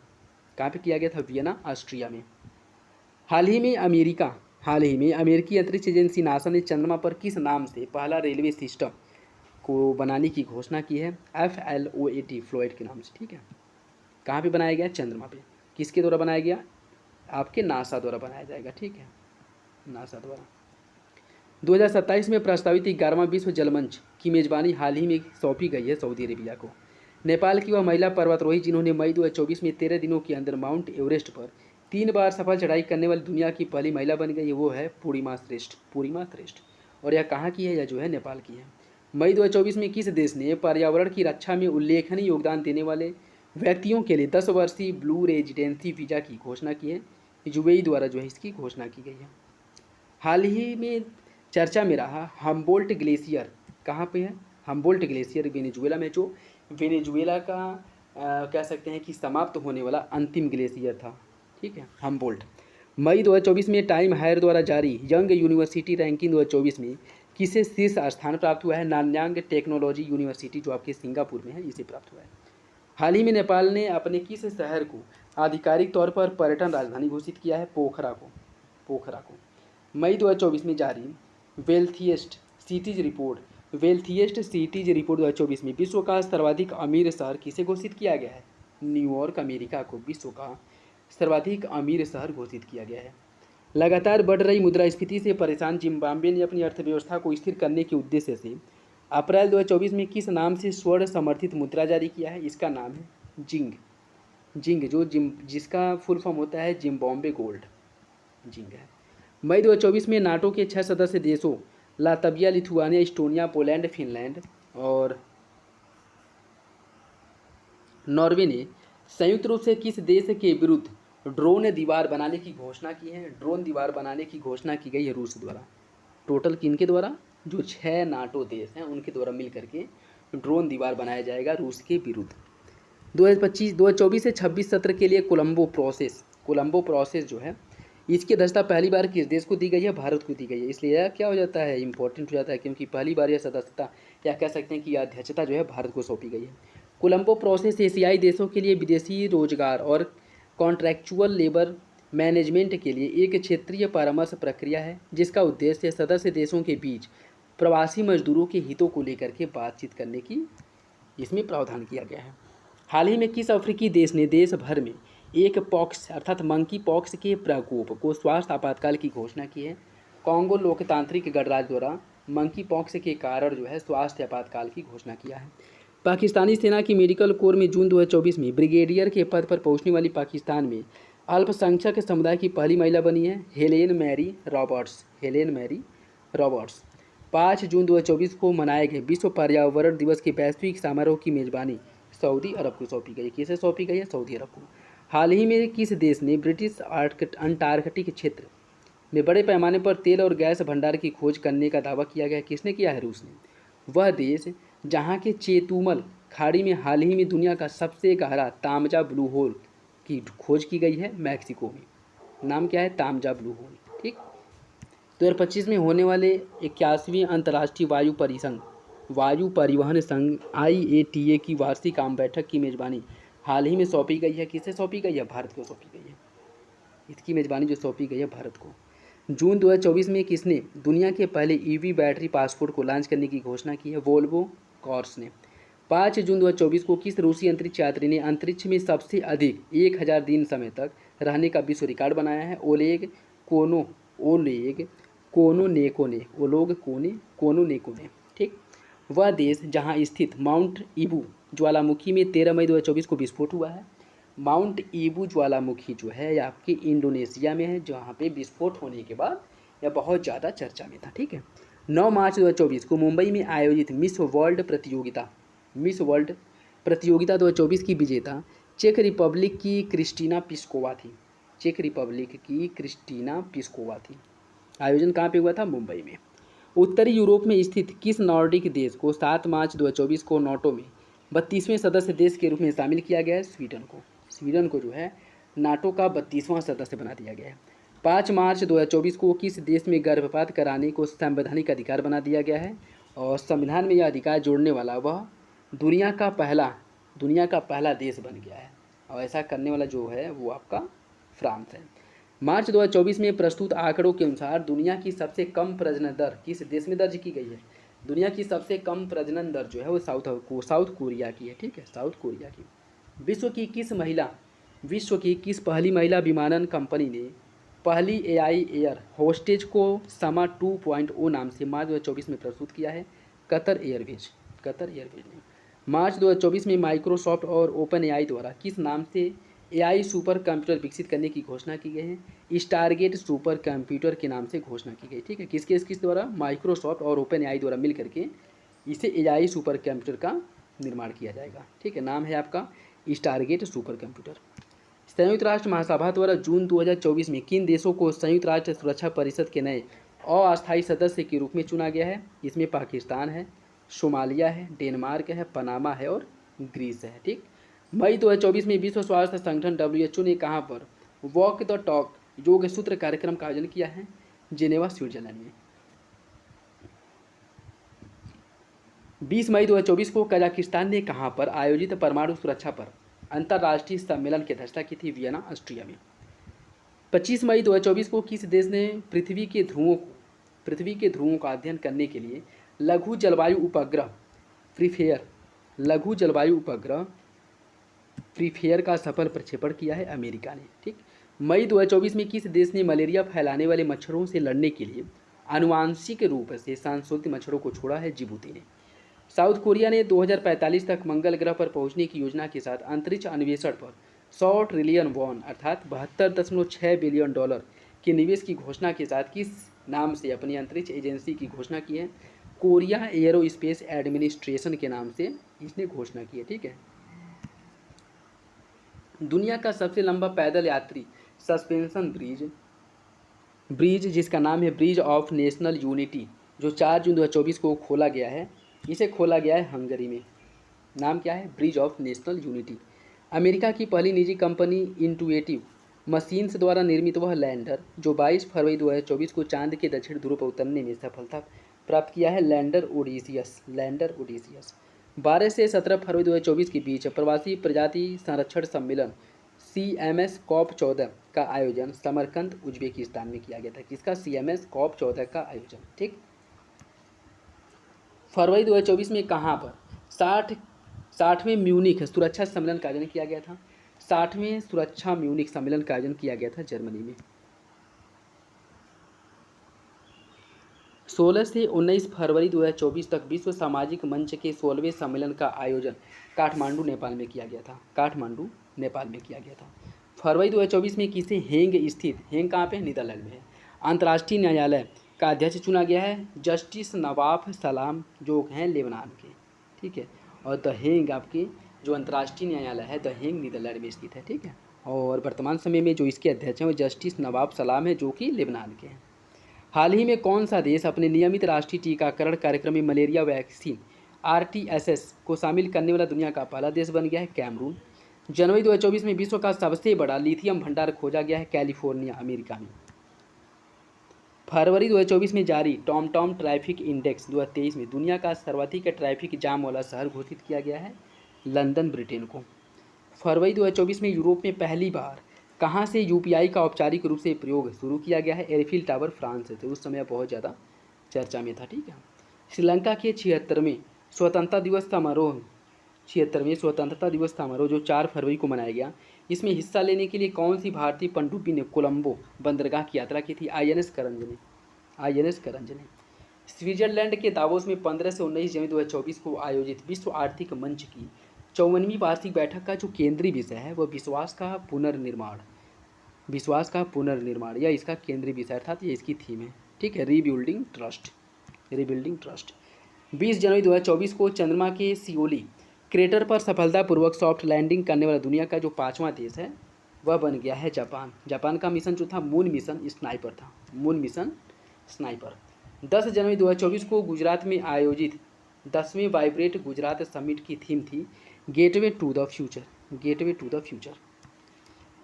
कहाँ पे किया गया था, वियना, ऑस्ट्रिया में। हाल ही में अमेरिकी अंतरिक्ष एजेंसी नासा ने चंद्रमा पर किस नाम से पहला रेलवे सिस्टम को बनाने की घोषणा की है, FLOAT, फ्लोएट के नाम से, ठीक है। कहाँ पे बनाया गया, चंद्रमा पे। किसके द्वारा बनाया गया, आपके नासा द्वारा बनाया जाएगा, ठीक है, नासा द्वारा। 2027 में प्रस्तावित 11वां विश्व जलमंच की मेजबानी हाल ही में सौंपी गई है सऊदी अरेबिया को। नेपाल की वह महिला पर्वतारोही जिन्होंने मई 2024 में 13 दिनों के अंदर माउंट एवरेस्ट पर 3 बार सफल चढ़ाई करने वाली दुनिया की पहली महिला बन गई, वो है पूर्णिमा श्रेष्ठ। और यह कहाँ की है, यह जो है नेपाल की है। मई 2024 में किस देश ने पर्यावरण की रक्षा में उल्लेखनीय योगदान देने वाले व्यक्तियों के लिए 10 वर्षीय ब्लू रेजिडेंसी वीज़ा की घोषणा की है, यूएई द्वारा जो है इसकी घोषणा की गई है। हाल ही में चर्चा में रहा हम्बोल्ट ग्लेशियर, कहाँ पे है, हम्बोल्ट ग्लेशियर वेनेजुएला में, जो वेनेजुएला का कह सकते हैं कि समाप्त होने वाला अंतिम ग्लेशियर था, ठीक है, हम्बोल्ट। मई 2024 में टाइम हायर द्वारा जारी यंग यूनिवर्सिटी रैंकिंग 2024 में किसे शीर्ष स्थान प्राप्त हुआ है, नानयांग टेक्नोलॉजी यूनिवर्सिटी जो आपके सिंगापुर में है, इसे प्राप्त हुआ है। हाल ही में नेपाल ने अपने किस शहर को आधिकारिक तौर पर पर्यटन राजधानी घोषित किया है, पोखरा को। मई 2024 में जारी वेल्थिएस्ट सिटीज रिपोर्ट 2024 में विश्व का सर्वाधिक अमीर शहर किसे घोषित किया गया है, न्यूयॉर्क, अमेरिका को विश्व का सर्वाधिक अमीर शहर घोषित किया गया है। लगातार बढ़ रही मुद्रास्फीति से परेशान जिम्बाब्वे ने अपनी अर्थव्यवस्था को स्थिर करने के उद्देश्य से अप्रैल 2024 में किस नाम से स्वर्ण समर्थित मुद्रा जारी किया है, इसका नाम है जिंग, जिसका फुल फॉर्म होता है जिम्बाब्वे गोल्ड, जिंग है। मई 2024 में नाटो के 6 सदस्य देशों Latvia, Lithuania, Estonia, Poland, Finland और नॉर्वे ने संयुक्त रूप से किस देश के विरुद्ध ड्रोन दीवार बनाने की घोषणा की है, ड्रोन दीवार बनाने की घोषणा की गई है रूस द्वारा। टोटल किनके द्वारा, जो 6 नाटो देश हैं उनके द्वारा मिल करके ड्रोन दीवार बनाया जाएगा रूस के विरुद्ध। 2024 से 26 सत्र के लिए कोलंबो प्रोसेस जो है इसकी अध्यक्षता पहली बार किस देश को दी गई है, भारत को दी गई है। इसलिए यह क्या हो जाता है, इंपॉर्टेंट हो जाता है, क्योंकि पहली बार यह सदस्यता या कह सकते हैं कि यह अध्यक्षता जो है भारत को सौंपी गई है। कोलंबो प्रोसेस एशियाई देशों के लिए विदेशी रोजगार और कॉन्ट्रैक्चुअल लेबर मैनेजमेंट के लिए एक क्षेत्रीय परामर्श प्रक्रिया है, जिसका उद्देश्य सदस्य देशों के बीच प्रवासी मजदूरों के हितों को लेकर के बातचीत करने की इसमें प्रावधान किया गया है। हाल ही में किस अफ्रीकी देश ने देश भर में एक पॉक्स अर्थात मंकी पॉक्स के प्रकोप को स्वास्थ्य आपातकाल की घोषणा की है, कॉन्गो लोकतांत्रिक गणराज्य द्वारा मंकी पॉक्स के कारण जो है स्वास्थ्य आपातकाल की घोषणा किया है। पाकिस्तानी सेना की मेडिकल कोर में जून 2024 में ब्रिगेडियर के पद पर पहुंचने वाली पाकिस्तान में अल्पसंख्यक समुदाय की पहली महिला बनी है हेलेन मैरी रॉबर्ट्स। 5 जून 2024 को मनाए गए विश्व पर्यावरण दिवस के वैश्विक समारोह की मेजबानी सऊदी अरब को सौंपी गई। किसे सौंपी गई है, सऊदी अरब को। हाल ही में किस देश ने ब्रिटिश अंटार्कटिक क्षेत्र में बड़े पैमाने पर तेल और गैस भंडार की खोज करने का दावा किया गया, किसने किया है, रूस ने। वह देश जहां के चेतुमल खाड़ी में हाल ही में दुनिया का सबसे गहरा तामजा ब्लू होल की खोज की गई है, मैक्सिको में। नाम क्या है, तामजा ब्लू होल, ठीक। 2025 में होने वाले 81वें अंतर्राष्ट्रीय वायु परिवहन संघ IATA की वार्षिक आम बैठक की मेजबानी हाल ही में सौंपी गई है, किसे सौंपी गई है, भारत को सौंपी गई है। इसकी मेजबानी जो सौंपी गई है भारत को। जून 2024 में किसने दुनिया के पहले EV बैटरी पासपोर्ट को लॉन्च करने की घोषणा की है, वोल्वो कॉर्स ने। 5 जून 2024 को किस रूसी अंतरिक्ष यात्री ने अंतरिक्ष में सबसे अधिक 1000 दिन समय तक रहने का विश्व रिकॉर्ड बनाया है, ओलेग कोनोनेको ने, ठीक। वह देश जहां स्थित माउंट ईबू ज्वालामुखी में 13 मई 2024 को विस्फोट हुआ है। माउंट ईबू ज्वालामुखी जो है यह आपके इंडोनेशिया में है, जहाँ पे विस्फोट होने के बाद यह बहुत ज़्यादा चर्चा में था, ठीक है। 9 मार्च 2024 को मुंबई में आयोजित मिस वर्ल्ड प्रतियोगिता 2024 की विजेता चेक रिपब्लिक की क्रिस्टीना पिस्कोवा थी। चेक रिपब्लिक की क्रिस्टीना प्लिस्कोवा थी। आयोजन कहाँ पे हुआ था? मुंबई में। उत्तरी यूरोप में स्थित किस नॉर्डिक देश को 7 मार्च 2024 को नाटो में 32वें सदस्य देश के रूप में शामिल किया गया है? स्वीडन को। स्वीडन को जो है नाटो का 32वां सदस्य बना दिया गया है। 5 मार्च 2024 को किस देश में गर्भपात कराने को संवैधानिक अधिकार बना दिया गया है? और संविधान में यह अधिकार जोड़ने वाला वह दुनिया का पहला देश बन गया है। और ऐसा करने वाला जो है वो आपका फ्रांस है। मार्च 2024 में प्रस्तुत आंकड़ों के अनुसार दुनिया की सबसे कम प्रजनन दर किस देश में दर्ज की गई है? दुनिया की सबसे कम प्रजनन दर जो है वो साउथ कोरिया की है। ठीक है, साउथ कोरिया की। विश्व की किस पहली महिला विमानन कंपनी ने पहली एआई एयर होस्टेज को समा 2.0 नाम से मार्च 2024 में प्रस्तुत किया है? कतर एयरवेज ने। मार्च 2024 में माइक्रोसॉफ्ट और ओपन एआई द्वारा किस नाम से एआई सुपर कंप्यूटर विकसित करने की घोषणा की गई है? स्टारगेट सुपर कंप्यूटर के नाम से घोषणा की गई। ठीक है, किस द्वारा? माइक्रोसॉफ्ट और ओपन एआई द्वारा मिल करके इसे एआई सुपर कंप्यूटर का निर्माण किया जाएगा। ठीक है, नाम है आपका स्टारगेट सुपर कंप्यूटर। संयुक्त राष्ट्र महासभा द्वारा जून 2024 में किन देशों को संयुक्त राष्ट्र सुरक्षा परिषद के नए अस्थायी सदस्य के रूप में चुना गया है? इसमें पाकिस्तान है, सोमालिया है, डेनमार्क है, पनामा है और ग्रीस है। ठीक, मई 2024 में विश्व स्वास्थ्य संगठन WHO ने कहाँ पर वॉक द टॉक योग सूत्र कार्यक्रम का आयोजन किया है? जेनेवा, स्विट्जरलैंड में। 20 मई 2024 को कजाकिस्तान ने कहाँ पर आयोजित परमाणु सुरक्षा पर अंतर्राष्ट्रीय सम्मेलन की अध्यक्षता की थी? वियना, ऑस्ट्रिया में। 25 मई 2024 को किस देश ने पृथ्वी के ध्रुवों का अध्ययन करने के लिए लघु जलवायु उपग्रह प्रीफेयर का सफल प्रक्षेपण किया है? अमेरिका ने। ठीक, मई 2024 में किस देश ने मलेरिया फैलाने वाले मच्छरों से लड़ने के लिए आनुवांशिक रूप से संशोधित मच्छरों को छोड़ा है? जिबूती ने। साउथ कोरिया ने 2045 तक मंगल ग्रह पर पहुंचने की योजना के साथ अंतरिक्ष अन्वेषण पर 100 ट्रिलियन वॉन अर्थात $72.6 बिलियन के निवेश की घोषणा के साथ किस नाम से अपनी अंतरिक्ष एजेंसी की घोषणा की है? कोरिया एरोस्पेस एडमिनिस्ट्रेशन के नाम से इसने घोषणा की है। ठीक है, दुनिया का सबसे लंबा पैदल यात्री सस्पेंशन ब्रिज जिसका नाम है ब्रिज ऑफ नेशनल यूनिटी, जो 4 जून 2024 को खोला गया है, इसे खोला गया है हंगरी में। नाम क्या है? Bridge of national unity. America की पहली निजी कंपनी इंटुएटिव मशीन्स द्वारा निर्मित वह लैंडर जो 22 फरवरी 2024 को चांद के दक्षिण ध्रुव पर उतरने में सफलता प्राप्त किया है? Lander Odysseus. 12 से 17 फरवरी 2024 के बीच प्रवासी प्रजाति संरक्षण सम्मेलन CMS COP14 का आयोजन समरकंद, उज्बेकिस्तान में किया गया था। किसका? CMS COP14 का आयोजन। ठीक, फरवरी 2024 में कहाँ पर 60वें म्यूनिख सुरक्षा सम्मेलन का आयोजन किया गया था? 60वें सुरक्षा म्यूनिख सम्मेलन का आयोजन किया गया था जर्मनी में। 16 से 19 फरवरी 2024 तक विश्व सामाजिक मंच के 16वें सम्मेलन का आयोजन काठमांडू, नेपाल में किया गया था। फरवरी 2024 में किसे हेंग कहाँ पे? नीदरलैंड में है, अंतर्राष्ट्रीय न्यायालय का अध्यक्ष चुना गया है? जस्टिस नवाफ सलाम जो हैं लेबनान के। ठीक है, और द हेग आपके जो अंतर्राष्ट्रीय न्यायालय है द हेग नीदरलैंड में स्थित है। ठीक है, और वर्तमान समय में जो इसके अध्यक्ष हैं वो जस्टिस नवाफ सलाम है जो कि लेबनान के हैं। हाल ही में कौन सा देश अपने नियमित राष्ट्रीय टीकाकरण कार्यक्रम में मलेरिया वैक्सीन RTS को शामिल करने वाला दुनिया का पहला देश बन गया है? कैमरून। जनवरी 2024 में विश्व का सबसे बड़ा लिथियम भंडार खोजा गया है? कैलिफोर्निया, अमेरिका में। फरवरी 2024 में जारी टॉमटॉम ट्रैफिक इंडेक्स 2023 में दुनिया का सर्वाधिक ट्रैफिक जाम वाला शहर घोषित किया गया है? लंदन, ब्रिटेन को। फरवरी 2024 में यूरोप में पहली बार कहाँ से UPI का औपचारिक रूप से प्रयोग शुरू किया गया है? एफिल टावर, फ्रांस से। तो उस समय बहुत ज़्यादा चर्चा में था। ठीक है, श्रीलंका के 76वें स्वतंत्रता दिवस समारोह जो 4 फरवरी को मनाया गया, इसमें हिस्सा लेने के लिए कौन सी भारतीय पनडुब्बी ने कोलंबो बंदरगाह की यात्रा की थी? INS करंज ने। स्विट्जरलैंड के दावोस में 15 से 19 जनवरी 2024 को आयोजित विश्व आर्थिक मंच की 54वीं वार्षिक बैठक का जो केंद्रीय विषय है वह विश्वास का पुनर्निर्माण या इसका केंद्रीय विषय अर्थात ये इसकी थीम है। ठीक है, रीबिल्डिंग ट्रस्ट। 20 जनवरी 2024 को चंद्रमा के सियोली क्रेटर पर सफलतापूर्वक सॉफ्ट लैंडिंग करने वाला दुनिया का जो 5वां देश है वह बन गया है जापान। जापान का मिशन जो था मून मिशन स्नाइपर था, मून मिशन स्नाइपर। 10 जनवरी 2024 को गुजरात में आयोजित 10वें वाइब्रेट गुजरात समिट की थीम थी gateway to the future, gateway to the future.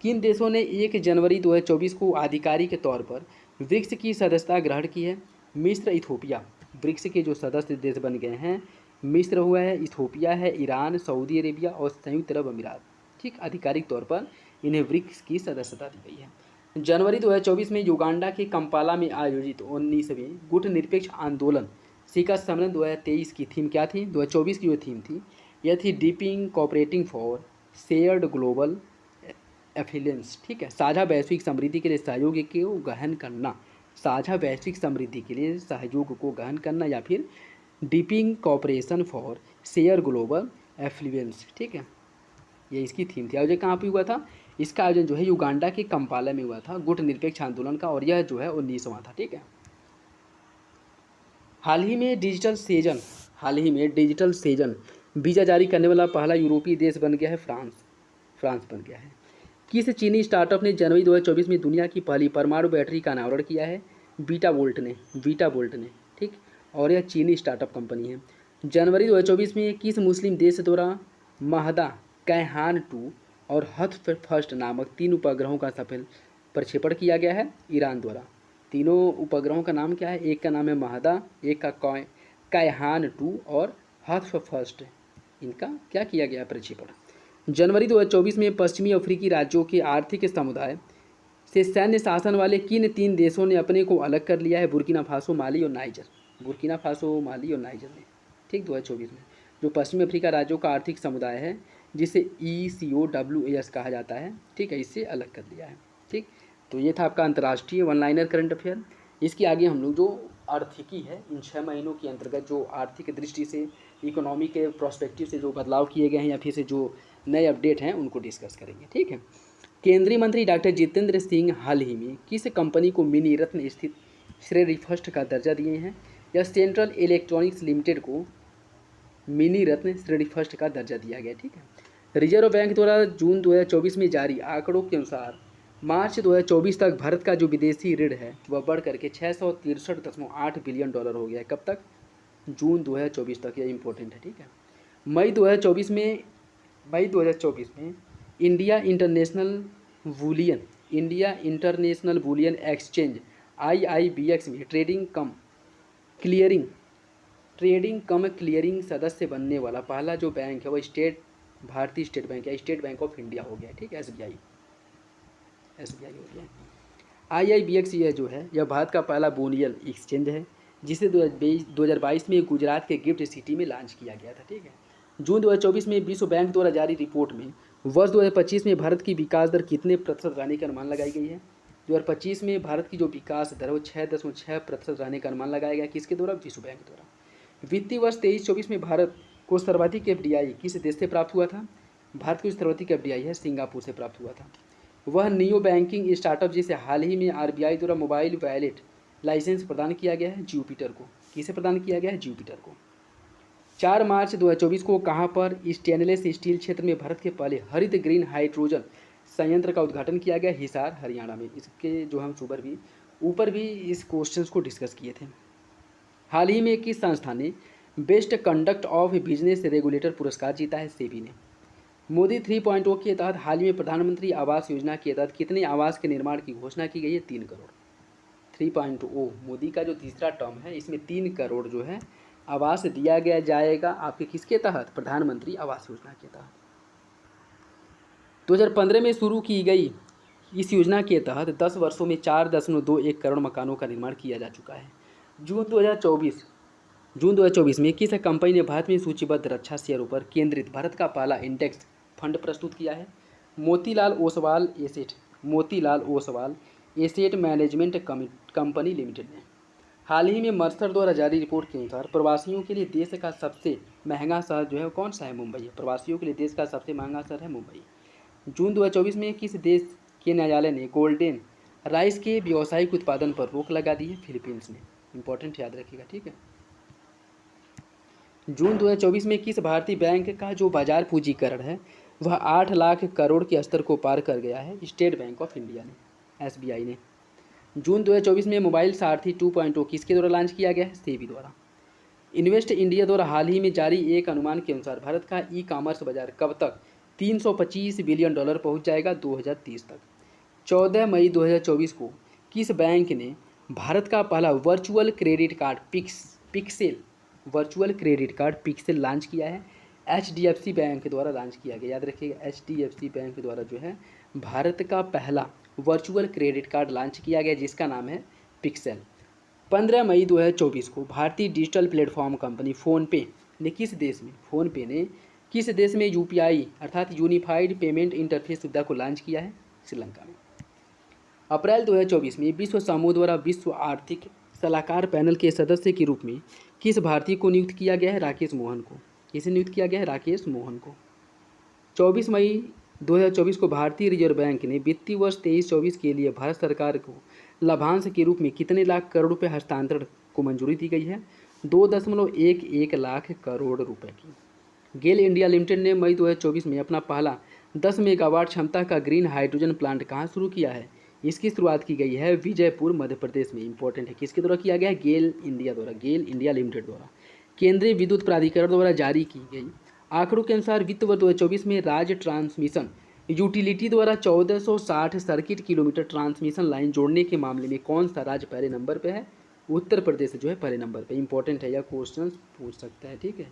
किन देशों ने 1 जनवरी 2024 को आधिकारिक तौर पर ब्रिक्स की सदस्यता ग्रहण की है? मिस्र, इथोपिया। ब्रिक्स के जो सदस्य देश बन गए हैं, मिस्र हुआ है, इथोपिया है, ईरान, सऊदी अरेबिया और संयुक्त अरब अमीरात। ठीक, आधिकारिक तौर पर इन्हें ब्रिक्स की सदस्यता दी गई है। जनवरी 2024 में युगांडा के कंपाला में आयोजित 19वें गुटनिरपेक्ष आंदोलन शिखर सम्मेलन 2023 की थीम क्या थी? 2024 की जो थीम थी यह थी डीपिंग cooperating for shared global affluence. ठीक है, साझा वैश्विक समृद्धि के लिए सहयोग को गहन करना, साझा वैश्विक समृद्धि के लिए सहयोग को गहन करना, या फिर deepening cooperation for share global affluence. ठीक है, ये इसकी थीम थी। आयोजन कहाँ पे हुआ था? इसका आयोजन जो है युगांडा के कंपाला में हुआ था, गुट निरपेक्ष आंदोलन का, और यह जो है 19वां था। ठीक है, हाल ही में डिजिटल सेजन वीज़ा जारी करने वाला पहला यूरोपीय देश बन गया है फ्रांस बन गया है। किस चीनी स्टार्टअप ने जनवरी 2024 में दुनिया की पहली परमाणु बैटरी का अनावरण किया है? बीटा वोल्ट ने। ठीक, और यह चीनी स्टार्टअप कंपनी है। जनवरी 2024 में किस मुस्लिम देश द्वारा महदा, कैहान 2 और हथ फर्स्ट नामक 3 उपग्रहों का सफल प्रक्षेपण किया गया है? ईरान द्वारा। तीनों उपग्रहों का नाम क्या है? एक का नाम है महदा, एक का कैहान 2 और हथ फर्स्ट। इनका क्या किया गया प्रक्षेपण? जनवरी 2024 में पश्चिमी अफ्रीकी राज्यों के आर्थिक समुदाय से सैन्य शासन वाले किन 3 देशों ने अपने को अलग कर लिया है? बुर्किना फासो, माली और नाइजर। बुर्किना फासो, माली और नाइजर ने। ठीक, 2024 में जो पश्चिमी अफ्रीका राज्यों का आर्थिक समुदाय है, जिसे ECOWAS कहा जाता है, ठीक है, इससे अलग कर लिया है। ठीक, तो ये था आपका अंतर्राष्ट्रीय वन लाइनर करंट अफेयर। इसके आगे हम लोग जो आर्थिकी है, इन 6 महीनों के अंतर्गत जो आर्थिक दृष्टि से, इकोनॉमी के प्रोस्पेक्टिव से जो बदलाव किए गए हैं या फिर से जो नए अपडेट हैं उनको डिस्कस करेंगे। ठीक है, केंद्रीय मंत्री डॉक्टर जितेंद्र सिंह हाल ही में किस कंपनी को मिनी रत्न स्थित श्रेणी फर्स्ट का दर्जा दिए हैं? या सेंट्रल इलेक्ट्रॉनिक्स लिमिटेड को मिनी रत्न श्रेणी फर्स्ट का दर्जा दिया गया। ठीक है, रिजर्व बैंक द्वारा जून 2024 में जारी आंकड़ों के अनुसार मार्च 2024 तक भारत का जो विदेशी ऋण है वह बढ़ करके $663.8 बिलियन हो गया है। कब तक? जून 2024 तक, यह इंपॉर्टेंट है। ठीक है, मई 2024 में India international bullion exchange IIBX में ट्रेडिंग कम क्लियरिंग सदस्य बनने वाला पहला जो बैंक है वह भारतीय स्टेट बैंक या स्टेट बैंक ऑफ इंडिया हो गया। ठीक है, SBI हो गया। IIBX यह जो है यह भारत का पहला बुलियन एक्सचेंज है, जिसे 2022 में गुजरात के गिफ्ट सिटी में लॉन्च किया गया था। ठीक है, जून 2024 में विश्व बैंक द्वारा जारी रिपोर्ट में वर्ष 2025 में भारत की विकास दर कितने प्रतिशत रहने का अनुमान लगाई गई है? 2025 में भारत की जो विकास दर है वो 6.6% रहने का अनुमान लगाया गया। किसके द्वारा? विश्व बैंक द्वारा। वित्तीय वर्ष 23-24 में भारत को सर्वाधिक FDI किस देश से प्राप्त हुआ था? भारत को सर्वाधिक FDI है सिंगापुर से प्राप्त हुआ था। वह नियो बैंकिंग स्टार्टअप जिसे हाल ही में RBI द्वारा मोबाइल वैलेट लाइसेंस प्रदान किया गया है? जुपिटर को। किसे प्रदान किया गया है? जुपिटर को। 4 मार्च 2024 को कहाँ पर स्टेनलेस स्टील क्षेत्र में भारत के पहले हरित ग्रीन हाइड्रोजन संयंत्र का उद्घाटन किया गया? हिसार, हरियाणा में। इसके जो हम ऊपर भी इस क्वेश्चंस को डिस्कस किए थे। हाल ही में किस संस्था ने best conduct of business regulator पुरस्कार जीता है? सेबी ने। मोदी 3.0 के तहत हाल ही में प्रधानमंत्री आवास योजना के तहत कितने आवास के निर्माण की घोषणा की गई है? 3 करोड़। 3.0 मोदी का जो तीसरा टर्म है, इसमें 3 करोड़ जो है आवास दिया गया जाएगा आपके किसके तहत? प्रधानमंत्री आवास योजना के तहत। 2015 में शुरू की गई इस योजना के तहत 10 वर्षों में 4.21 करोड़ मकानों का निर्माण किया जा चुका है। जून 2024 में किस कंपनी ने भारत में सूचीबद्ध रक्षा शेयरों पर केंद्रित भारत का पहला इंडेक्स फंड प्रस्तुत किया है? Motilal Oswal asset management company limited ने। हाल ही में मर्सर द्वारा जारी रिपोर्ट के अनुसार प्रवासियों के लिए देश का सबसे महंगा शहर जो है कौन सा है? मुंबई है। प्रवासियों के लिए देश का सबसे महंगा शहर है मुंबई। जून 2024 में किस देश के न्यायालय ने गोल्डन राइस के व्यावसायिक उत्पादन पर रोक लगा दी है? फिलीपींस ने। इंपॉर्टेंट याद रखिएगा। ठीक है, जून 2024 में किस भारतीय बैंक का जो बाजार पूंजीकरण है वह 8 लाख करोड़ के स्तर को पार कर गया है स्टेट बैंक ऑफ इंडिया ने, SBI ने। जून 2024 में मोबाइल सारथी 2.0 किसके द्वारा लॉन्च किया गया है? सेबी द्वारा। इन्वेस्ट इंडिया द्वारा हाल ही में जारी एक अनुमान के अनुसार भारत का ई-कॉमर्स बाजार कब तक $325 बिलियन पहुंच जाएगा? 2030 तक। 14 मई 2024 को किस बैंक ने भारत का पहला virtual credit card pixel launch किया है? HDFC बैंक द्वारा लॉन्च किया गया। याद रखिएगा, HDFC बैंक द्वारा जो है भारत का पहला वर्चुअल क्रेडिट कार्ड लॉन्च किया गया जिसका नाम है पिक्सेल। 15 मई 2024 को भारतीय डिजिटल प्लेटफॉर्म कंपनी फ़ोनपे ने किस देश में UPI अर्थात यूनिफाइड पेमेंट इंटरफेस सुविधा को लॉन्च किया है? श्रीलंका में। अप्रैल 2024 में विश्व समूह द्वारा विश्व आर्थिक सलाहकार पैनल के सदस्य के रूप में किस भारतीय को नियुक्त किया गया है? राकेश मोहन को। किसे नियुक्त किया गया है? राकेश मोहन को। 24 मई 2024 को भारतीय रिजर्व बैंक ने वित्तीय वर्ष 23-24 के लिए भारत सरकार को लाभांश के रूप में कितने लाख करोड़ रुपए हस्तांतरण को मंजूरी दी गई है? 2.11 लाख करोड़ रुपए की। गेल इंडिया लिमिटेड ने मई 2024 में अपना पहला 10 मेगावाट क्षमता का ग्रीन हाइड्रोजन प्लांट कहाँ शुरू किया है? इसकी शुरुआत की गई है विजयपुर मध्य प्रदेश में। इंपॉर्टेंट है, किसके द्वारा किया गया है? गेल इंडिया लिमिटेड द्वारा। केंद्रीय विद्युत प्राधिकरण द्वारा जारी की गई आंकड़ों के अनुसार वित्त वर्ष 2024 में राज्य ट्रांसमिशन यूटिलिटी द्वारा 1460 सर्किट किलोमीटर ट्रांसमिशन लाइन जोड़ने के मामले में कौन सा राज्य पहले नंबर पे है? उत्तर प्रदेश जो है पहले नंबर पे। इंपॉर्टेंट है, यह क्वेश्चन पूछ सकता है। ठीक है।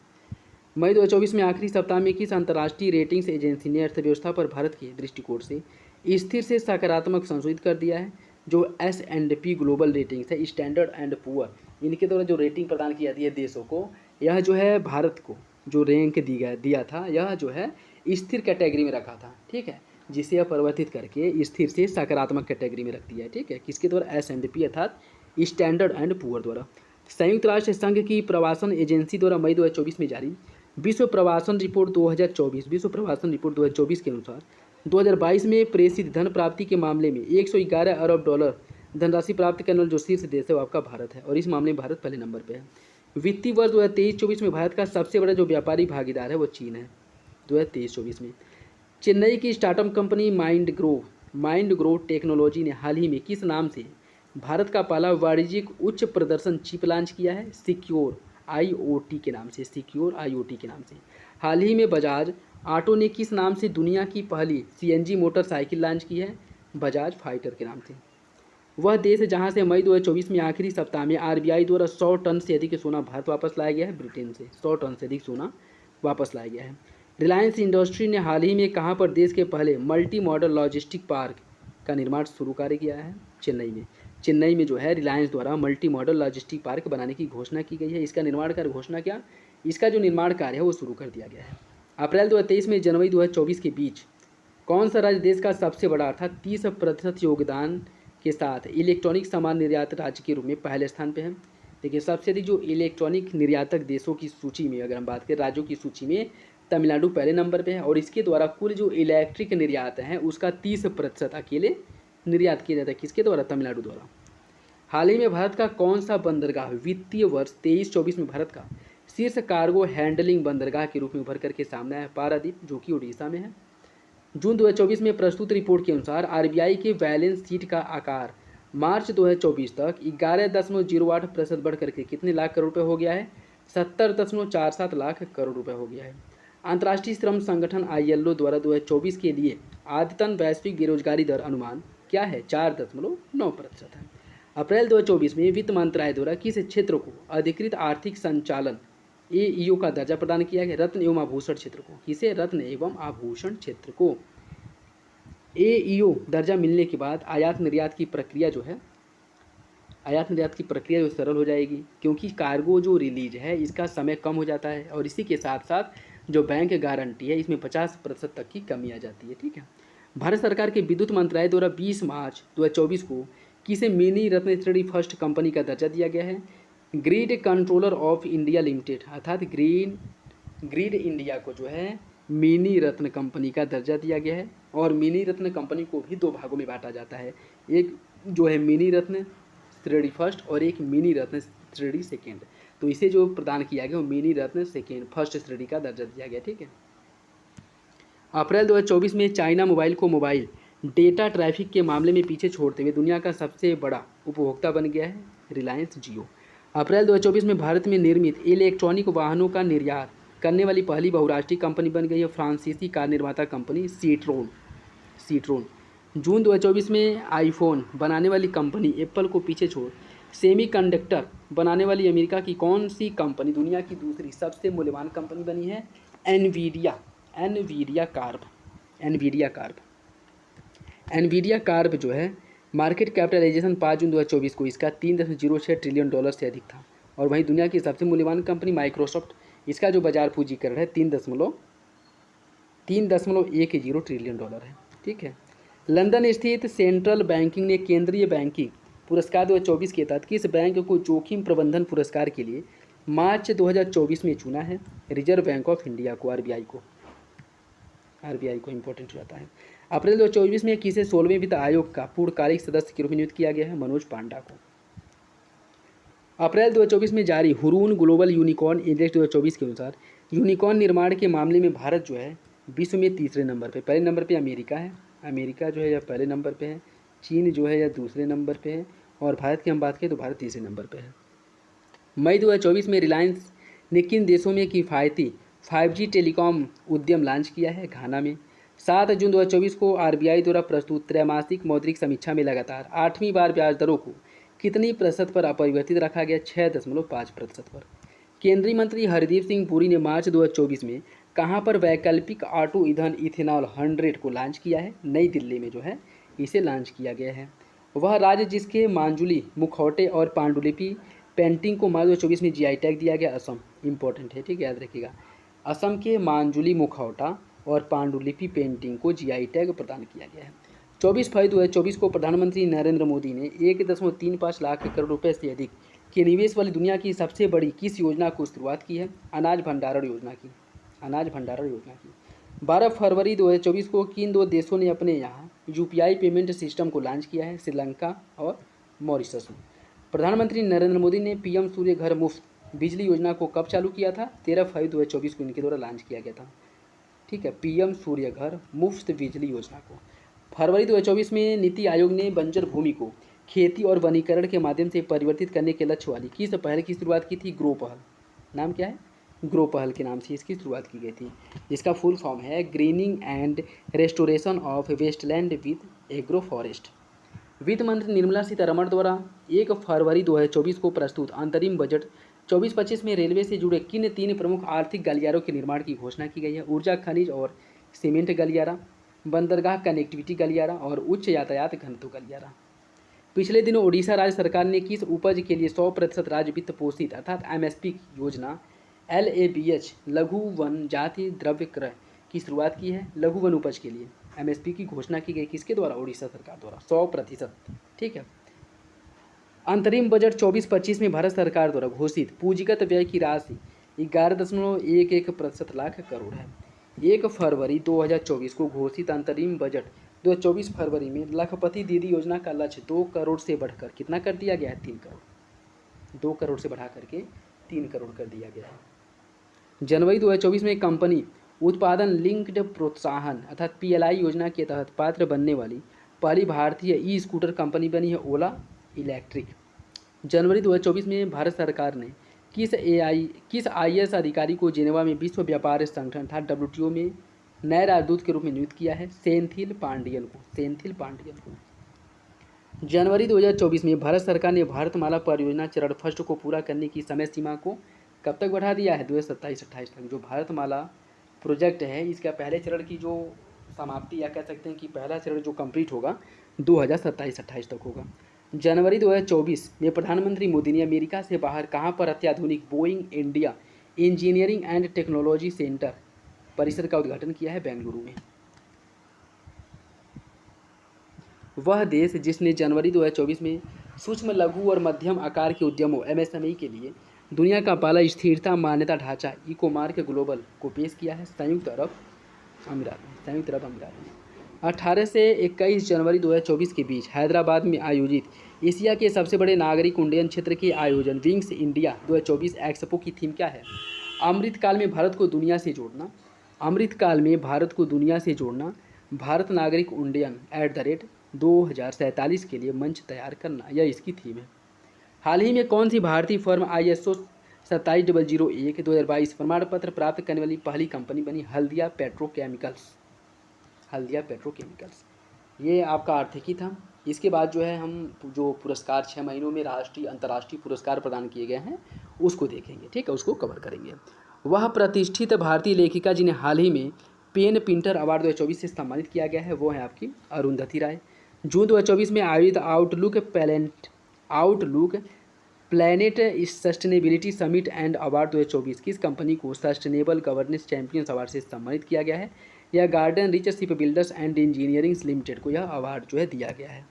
मई 2024 में आखिरी सप्ताह में किस अंतर्राष्ट्रीय रेटिंग्स एजेंसी ने अर्थव्यवस्था पर भारत के दृष्टिकोण से स्थिर से सकारात्मक संशोधित कर दिया है? जो S&P ग्लोबल रेटिंग्स है, स्टैंडर्ड एंड पुअर, इनके द्वारा जो रेटिंग प्रदान की जाती है देशों को, यह जो है भारत को जो रैंक दिया था, यह जो है स्थिर कैटेगरी में रखा था। ठीक है, जिसे यह परिवर्तित करके स्थिर से सकारात्मक कैटेगरी में रख दिया है। ठीक है, किसके द्वारा? S&P अर्थात स्टैंडर्ड एंड पुअर द्वारा। संयुक्त राष्ट्र संघ की प्रवासन एजेंसी द्वारा मई 2024 में जारी विश्व प्रवासन रिपोर्ट 2024 के अनुसार 2022 में प्रेषित धन प्राप्ति के मामले में $111 अरब धनराशि प्राप्त करने वाला जो शीर्ष देश है वो आपका भारत है, और इस मामले में भारत पहले नंबर पे है। वित्तीय वर्ष 2023-24 में भारत का सबसे बड़ा जो व्यापारी भागीदार है वो चीन है। 2023-24 में चेन्नई की startup company mind grow technology ने हाल ही में किस नाम से भारत का पहला वाणिज्यिक उच्च प्रदर्शन चिप लॉन्च किया है? सिक्योर IoT के नाम से। हाल ही में बजाज ऑटो ने किस नाम से दुनिया की पहली CNG मोटरसाइकिल लॉन्च की है? बजाज फाइटर के नाम से। वह देश जहां से मई 2024 में आखिरी सप्ताह में RBI द्वारा 100 टन से अधिक सोना भारत वापस लाया गया है? ब्रिटेन से 100 टन से अधिक सोना वापस लाया गया है। रिलायंस इंडस्ट्री ने हाल ही में कहां पर देश के पहले मल्टी मॉडल लॉजिस्टिक पार्क का निर्माण शुरू कार्य किया है? चेन्नई में जो है रिलायंस द्वारा मल्टी मॉडल लॉजिस्टिक पार्क बनाने की घोषणा की गई है। इसका निर्माण कार्य इसका जो निर्माण कार्य है वो शुरू कर दिया गया है। अप्रैल 2023 में जनवरी 2024 के बीच कौन सा राज्य देश का सबसे बड़ा अर्थात 30% योगदान के साथ इलेक्ट्रॉनिक सामान निर्यात राज्य के रूप में पहले स्थान पे है? देखिए, सबसे अधिक जो इलेक्ट्रॉनिक निर्यातक देशों की सूची में अगर हम बात करें, राज्यों की सूची में तमिलनाडु पहले नंबर पे है, और इसके द्वारा कुल जो इलेक्ट्रिक निर्यात है उसका 30% अकेले निर्यात किया जाता है। किसके द्वारा? तमिलनाडु द्वारा। हाल ही में भारत का कौन सा बंदरगाह वित्तीय वर्ष 23-24 में भारत का शीर्ष कार्गो हैंडलिंग बंदरगाह के रूप में उभर करके सामने आया? पारादीप, जो कि उड़ीसा में है। जून 2024 में प्रस्तुत रिपोर्ट के अनुसार RBI के बैलेंस शीट का आकार मार्च 2024 तक 11.08% बढ़ करके कितने लाख करोड़ रुपये हो गया है? 70.47 लाख करोड़ रुपये हो गया है। अंतर्राष्ट्रीय श्रम संगठन ILO द्वारा 2024 के लिए आदतन वैश्विक बेरोजगारी दर अनुमान क्या है? 4.9% है। अप्रैल 2024 में वित्त मंत्रालय द्वारा किस क्षेत्र को अधिकृत आर्थिक संचालन AEO का दर्जा प्रदान किया गया? रत्न एवं आभूषण क्षेत्र को। किसे? रत्न एवं आभूषण क्षेत्र को। AEO दर्जा मिलने के बाद आयात निर्यात की प्रक्रिया जो सरल हो जाएगी, क्योंकि कार्गो जो रिलीज है इसका समय कम हो जाता है, और इसी के साथ साथ जो बैंक गारंटी है इसमें 50% तक की कमी आ जाती है। ठीक है। भारत सरकार के विद्युत मंत्रालय द्वारा 20 मार्च 2024 को किसे मिनी रत्न श्रेणी फर्स्ट कंपनी का दर्जा दिया गया है? Grid controller of India limited अर्थात ग्रिड इंडिया को जो है मिनी रत्न कंपनी का दर्जा दिया गया है, और मिनी रत्न कंपनी को भी 2 भागों में बांटा जाता है। एक जो है मिनी रत्न श्रेणी फर्स्ट और एक मिनी रत्न श्रेणी सेकेंड। तो इसे जो प्रदान किया गया वो मिनी रत्न फर्स्ट श्रेणी का दर्जा दिया गया। ठीक है। अप्रैल 2024 में चाइना मोबाइल को मोबाइल डेटा ट्रैफिक के मामले में पीछे छोड़ते हुए दुनिया का सबसे बड़ा उपभोक्ता बन गया है रिलायंस जियो। अप्रैल 2024 में भारत में निर्मित इलेक्ट्रॉनिक वाहनों का निर्यात करने वाली पहली बहुराष्ट्रीय कंपनी बन गई है फ्रांसीसी कार निर्माता कंपनी सीट्रोन। जून 2024 में आईफोन बनाने वाली कंपनी एप्पल को पीछे छोड़ सेमीकंडक्टर बनाने वाली अमेरिका की कौन सी कंपनी दुनिया की दूसरी सबसे मूल्यवान कंपनी बनी है? एनवीडिया कार्प जो है मार्केट कैपिटलाइजेशन 5 जून 2024 को इसका $3.06 ट्रिलियन से अधिक था। और वहीं दुनिया की सबसे मूल्यवान कंपनी माइक्रोसॉफ्ट, इसका जो बाजार पूंजीकरण है 3.10 ट्रिलियन डॉलर है। ठीक है। लंदन स्थित सेंट्रल बैंकिंग ने केंद्रीय बैंकिंग पुरस्कार 2024 के तहत किस बैंक को जोखिम प्रबंधन पुरस्कार के लिए मार्च 2024 में चुना है? रिजर्व बैंक ऑफ इंडिया को, आरबीआई को इंपॉर्टेंट रहता है। अप्रैल 2024 में किसे 16वें वित्त आयोग का पूर्णकालिक सदस्य के रूप में नियुक्त किया गया है? मनोज पांडा को। अप्रैल 2024 में जारी हुरून ग्लोबल यूनिकॉर्न इंडेक्स 2024 के अनुसार यूनिकॉर्न निर्माण के मामले में भारत जो है विश्व में तीसरे नंबर पे, पहले नंबर पे अमेरिका है, अमेरिका जो है या पहले नंबर पे है, चीन जो है या दूसरे नंबर पे है, और भारत की हम बात करें तो भारत तीसरे नंबर पे है। मई 2024 में रिलायंस ने किन देशों में किफ़ायती 5G टेलीकॉम उद्यम लॉन्च किया है? घाना में। 7 जून 2024 को आरबीआई द्वारा प्रस्तुत त्रैमासिक मौद्रिक समीक्षा में लगातार 8वीं बार ब्याज दरों को कितनी प्रतिशत पर अपरिवर्तित रखा गया? 6.5% पर। केंद्रीय मंत्री हरदीप सिंह पुरी ने मार्च 2024 में कहां पर वैकल्पिक ऑटो ईंधन इथेनॉल 100 को लॉन्च किया है? नई दिल्ली में जो है इसे लॉन्च किया गया है। वह राज्य जिसके मांजुली, मुखौटे और पांडुलिपि पेंटिंग को मार्च 2024 में जीआई टैग दिया गया, असम। इंपॉर्टेंट है, ठीक है, याद रखिएगा। असम के मांजुली मुखौटा और पांडुलिपि पेंटिंग को जीआई टैग प्रदान किया गया है। 24 फरवरी 2024 को प्रधानमंत्री नरेंद्र मोदी ने 1.35 लाख करोड़ रुपए से अधिक के निवेश वाली दुनिया की सबसे बड़ी किस योजना को शुरुआत की है? अनाज भंडारण योजना की। 12 फरवरी 2024 को किन दो देशों ने अपने यहाँ यूपीआई पेमेंट सिस्टम को लॉन्च किया है? श्रीलंका और मॉरिशस में। प्रधानमंत्री नरेंद्र मोदी ने पीएम सूर्य घर मुफ्त बिजली योजना को कब चालू किया था? 13 फरवरी 2024 को इनके द्वारा लॉन्च किया गया था। ठीक है, पीएम सूर्य घर मुफ्त बिजली योजना को। फरवरी 2024 में नीति आयोग ने बंजर भूमि को खेती और वनीकरण के माध्यम से परिवर्तित करने के लक्ष्य वाली किस पहल की शुरुआत की थी? ग्रो पहल। नाम क्या है? ग्रो पहल के नाम से इसकी शुरुआत की गई थी, जिसका फुल फॉर्म है greening and restoration of wasteland with agro forest. वित्त मंत्री निर्मला सीतारमण द्वारा 1 फरवरी 2024 को प्रस्तुत अंतरिम बजट 24-25 में रेलवे से जुड़े किन 3 प्रमुख आर्थिक गलियारों के निर्माण की घोषणा की गई है? ऊर्जा, खनिज और सीमेंट गलियारा, बंदरगाह कनेक्टिविटी गलियारा और उच्च यातायात घनत्व गलियारा। पिछले दिनों ओडिशा राज्य सरकार ने किस उपज के लिए 100% राज्य वित्त पोषित अर्थात एमएसपी योजना LABH लघु वन जाति द्रव्य क्रय की शुरुआत की है? लघु वन उपज के लिए एमएसपी की घोषणा की गई किसके द्वारा? ओडिशा सरकार द्वारा, 100%। ठीक है। अंतरिम बजट 24-25 में भारत सरकार द्वारा घोषित पूंजीगत व्यय की राशि 11.11% लाख करोड़ है। 1 फरवरी 2024 को घोषित अंतरिम बजट 2024 फरवरी में लखपति दीदी योजना का लक्ष्य 2 करोड़ से बढ़कर कितना कर दिया गया है? 3 करोड़। 2 करोड़ से बढ़ा करके 3 करोड़ कर दिया गया है। जनवरी 2024 में कंपनी उत्पादन लिंक्ड प्रोत्साहन अर्थात PLI योजना के तहत पात्र बनने वाली पहली भारतीय ई स्कूटर कंपनी बनी है ओला इलेक्ट्रिक। जनवरी 2024 में भारत सरकार ने किस IAS अधिकारी को जेनेवा में विश्व व्यापार संगठन अर्थात WTO में नए राजदूत के रूप में नियुक्त किया है? सेंथिल पांडियन को। जनवरी 2024 में भारत सरकार ने भारतमाला परियोजना चरण फर्स्ट को पूरा करने की समय सीमा को कब तक बढ़ा दिया है? 2027-28 तक। जो भारतमाला प्रोजेक्ट है इसका पहले चरण की जो समाप्ति या कह सकते हैं कि पहला चरण जो कंप्लीट होगा 2027-28 तक होगा। जनवरी 2024 में प्रधानमंत्री मोदी ने अमेरिका से बाहर कहां पर अत्याधुनिक Boeing India engineering and technology centre परिसर का उद्घाटन किया है? बेंगलुरु में। वह देश जिसने जनवरी 2024 में सूक्ष्म, लघु और मध्यम आकार के उद्यमों MSME के लिए दुनिया का पहला स्थिरता मान्यता ढांचा इकोमार्क ग्लोबल को पेश किया है? संयुक्त अरब अमीरात में। 18 से 21 जनवरी 2024 के बीच हैदराबाद में आयोजित एशिया के सबसे बड़े नागरिक उड्डयन क्षेत्र के आयोजन विंग्स इंडिया 2024 एक्सपो की थीम क्या है? अमृतकाल में भारत को दुनिया से जोड़ना। अमृतकाल में भारत को दुनिया से जोड़ना, भारत नागरिक उड्डयन @2047 के लिए मंच तैयार करना, यह इसकी थीम है। हाल ही में कौन सी भारतीय फर्म ISO 27001 2022 प्रमाण पत्र प्राप्त करने वाली पहली कंपनी बनी? हल्दिया पेट्रोकेमिकल्स। हल्दिया पेट्रोकेमिकल्स। ये आपका आर्थिकी था। इसके बाद जो है हम जो पुरस्कार 6 महीनों में राष्ट्रीय अंतर्राष्ट्रीय पुरस्कार प्रदान किए गए हैं उसको देखेंगे, ठीक है, उसको कवर करेंगे। वह प्रतिष्ठित भारतीय लेखिका जिन्हें हाल ही में पेन पिंटर अवार्ड 2024 से सम्मानित किया गया है वो है आपकी अरुंधति राय। जून 2024 में आयोजित outlook planet sustainability summit and award 2024 किस कंपनी को सस्टेनेबल गवर्नेंस चैंपियंस अवार्ड से सम्मानित किया गया है? यह garden rich ship builders and engineering limited को यह अवार्ड जो है दिया गया है।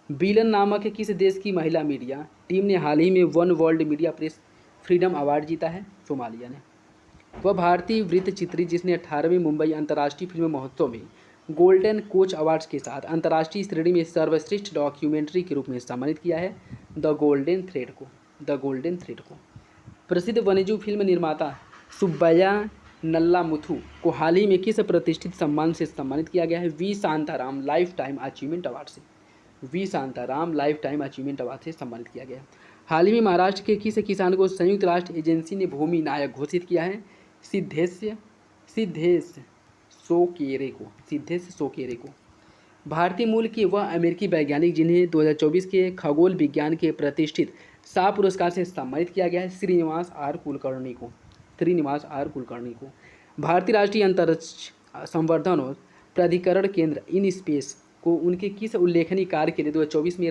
बीलन नामक किस देश की महिला मीडिया टीम ने हाल ही में one world media press freedom award जीता है? सोमालिया ने। वह भारतीय वृत्तचित्री जिसने 18वें मुंबई अंतर्राष्ट्रीय फिल्म महोत्सव में गोल्डन कोच अवार्ड्स के साथ अंतर्राष्ट्रीय श्रेणी में सर्वश्रेष्ठ डॉक्यूमेंट्री के रूप में सम्मानित किया है? द गोल्डन थ्रेड को। प्रसिद्ध वन्यजीव फिल्म निर्माता सुब्बैया नल्लामुथु को हाल ही में किस प्रतिष्ठित सम्मान से सम्मानित किया गया है? V Shantaram life time achievement award से। V Shantaram life time achievement award से सम्मानित किया गया। हाल ही में महाराष्ट्र के किस किसान को संयुक्त राष्ट्र एजेंसी ने भूमि नायक घोषित किया है? सिद्धेश सोकेरे को। भारतीय मूल के वह अमेरिकी वैज्ञानिक जिन्हें 2024 के खगोल विज्ञान के प्रतिष्ठित शाह पुरस्कार से सम्मानित किया गया है? श्रीनिवास आर कुलकर्णी को। भारतीय राष्ट्रीय अंतरिक्ष संवर्धन और प्राधिकरण केंद्र इन स्पेस को उनके किस उल्लेखनीय कार्य के लिए 2024 में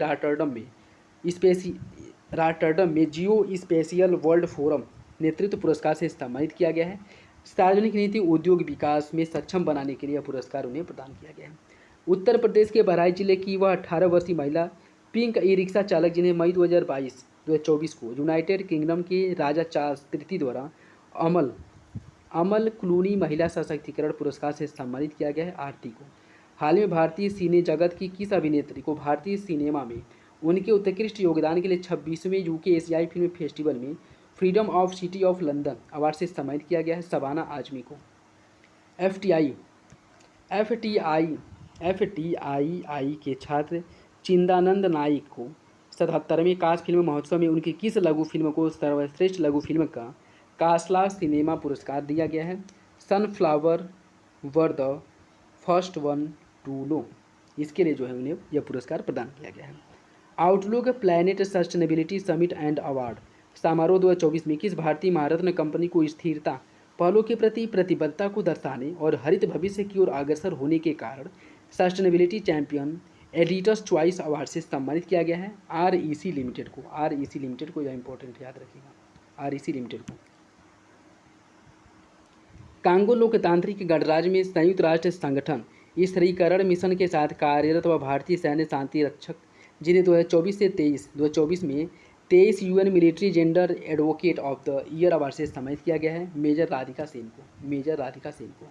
रॉटरडम में जियो स्पेशियल वर्ल्ड फोरम नेतृत्व पुरस्कार से सम्मानित किया गया है? सार्वजनिक नीति उद्योग विकास में सक्षम बनाने के लिए यह पुरस्कार उन्हें प्रदान किया गया है। उत्तर प्रदेश के बहराइच जिले की वह 18 वर्षीय महिला पिंक ई रिक्शा चालक जिन्हें मई 2024 को यूनाइटेड किंगडम के राजा चार्ल्स तृतीय द्वारा अमल क्लूनी महिला सशक्तिकरण पुरस्कार से सम्मानित किया गया है? आरती को। हाल में भारतीय सिने जगत की किस अभिनेत्री को भारतीय सिनेमा में उनके उत्कृष्ट योगदान के लिए 26वें UK एशियाई फिल्म फेस्टिवल में freedom of city of London award से सम्मानित किया गया है? शबाना आजमी को। FTII के छात्र चिंदानंद नाइक को 77वें कांस फिल्म महोत्सव में उनकी किस लघु फिल्म को सर्वश्रेष्ठ लघु फिल्म का कास्ला सिनेमा पुरस्कार दिया गया है? Sunflower were the first one to know. इसके लिए जो है उन्हें यह पुरस्कार प्रदान किया गया है। Outlook planet sustainability summit and award समारोह 2024 में किस भारतीय महारत्न कंपनी को स्थिरता पहलों के प्रति प्रतिबद्धता को दर्शाने और हरित भविष्य की ओर अग्रसर होने के कारण sustainability champion editors choice award से सम्मानित किया गया है? REC लिमिटेड को। यह इंपॉर्टेंट याद रखिएगा, REC लिमिटेड को। कांगो लोकतांत्रिक गणराज्य में संयुक्त राष्ट्र संगठन स्थिरीकरण मिशन के साथ कार्यरत व भारतीय सैन्य शांति रक्षक जिन्हें 2024 में 23 UN military gender advocate of the year award से सम्मानित किया गया है? मेजर राधिका सेन को।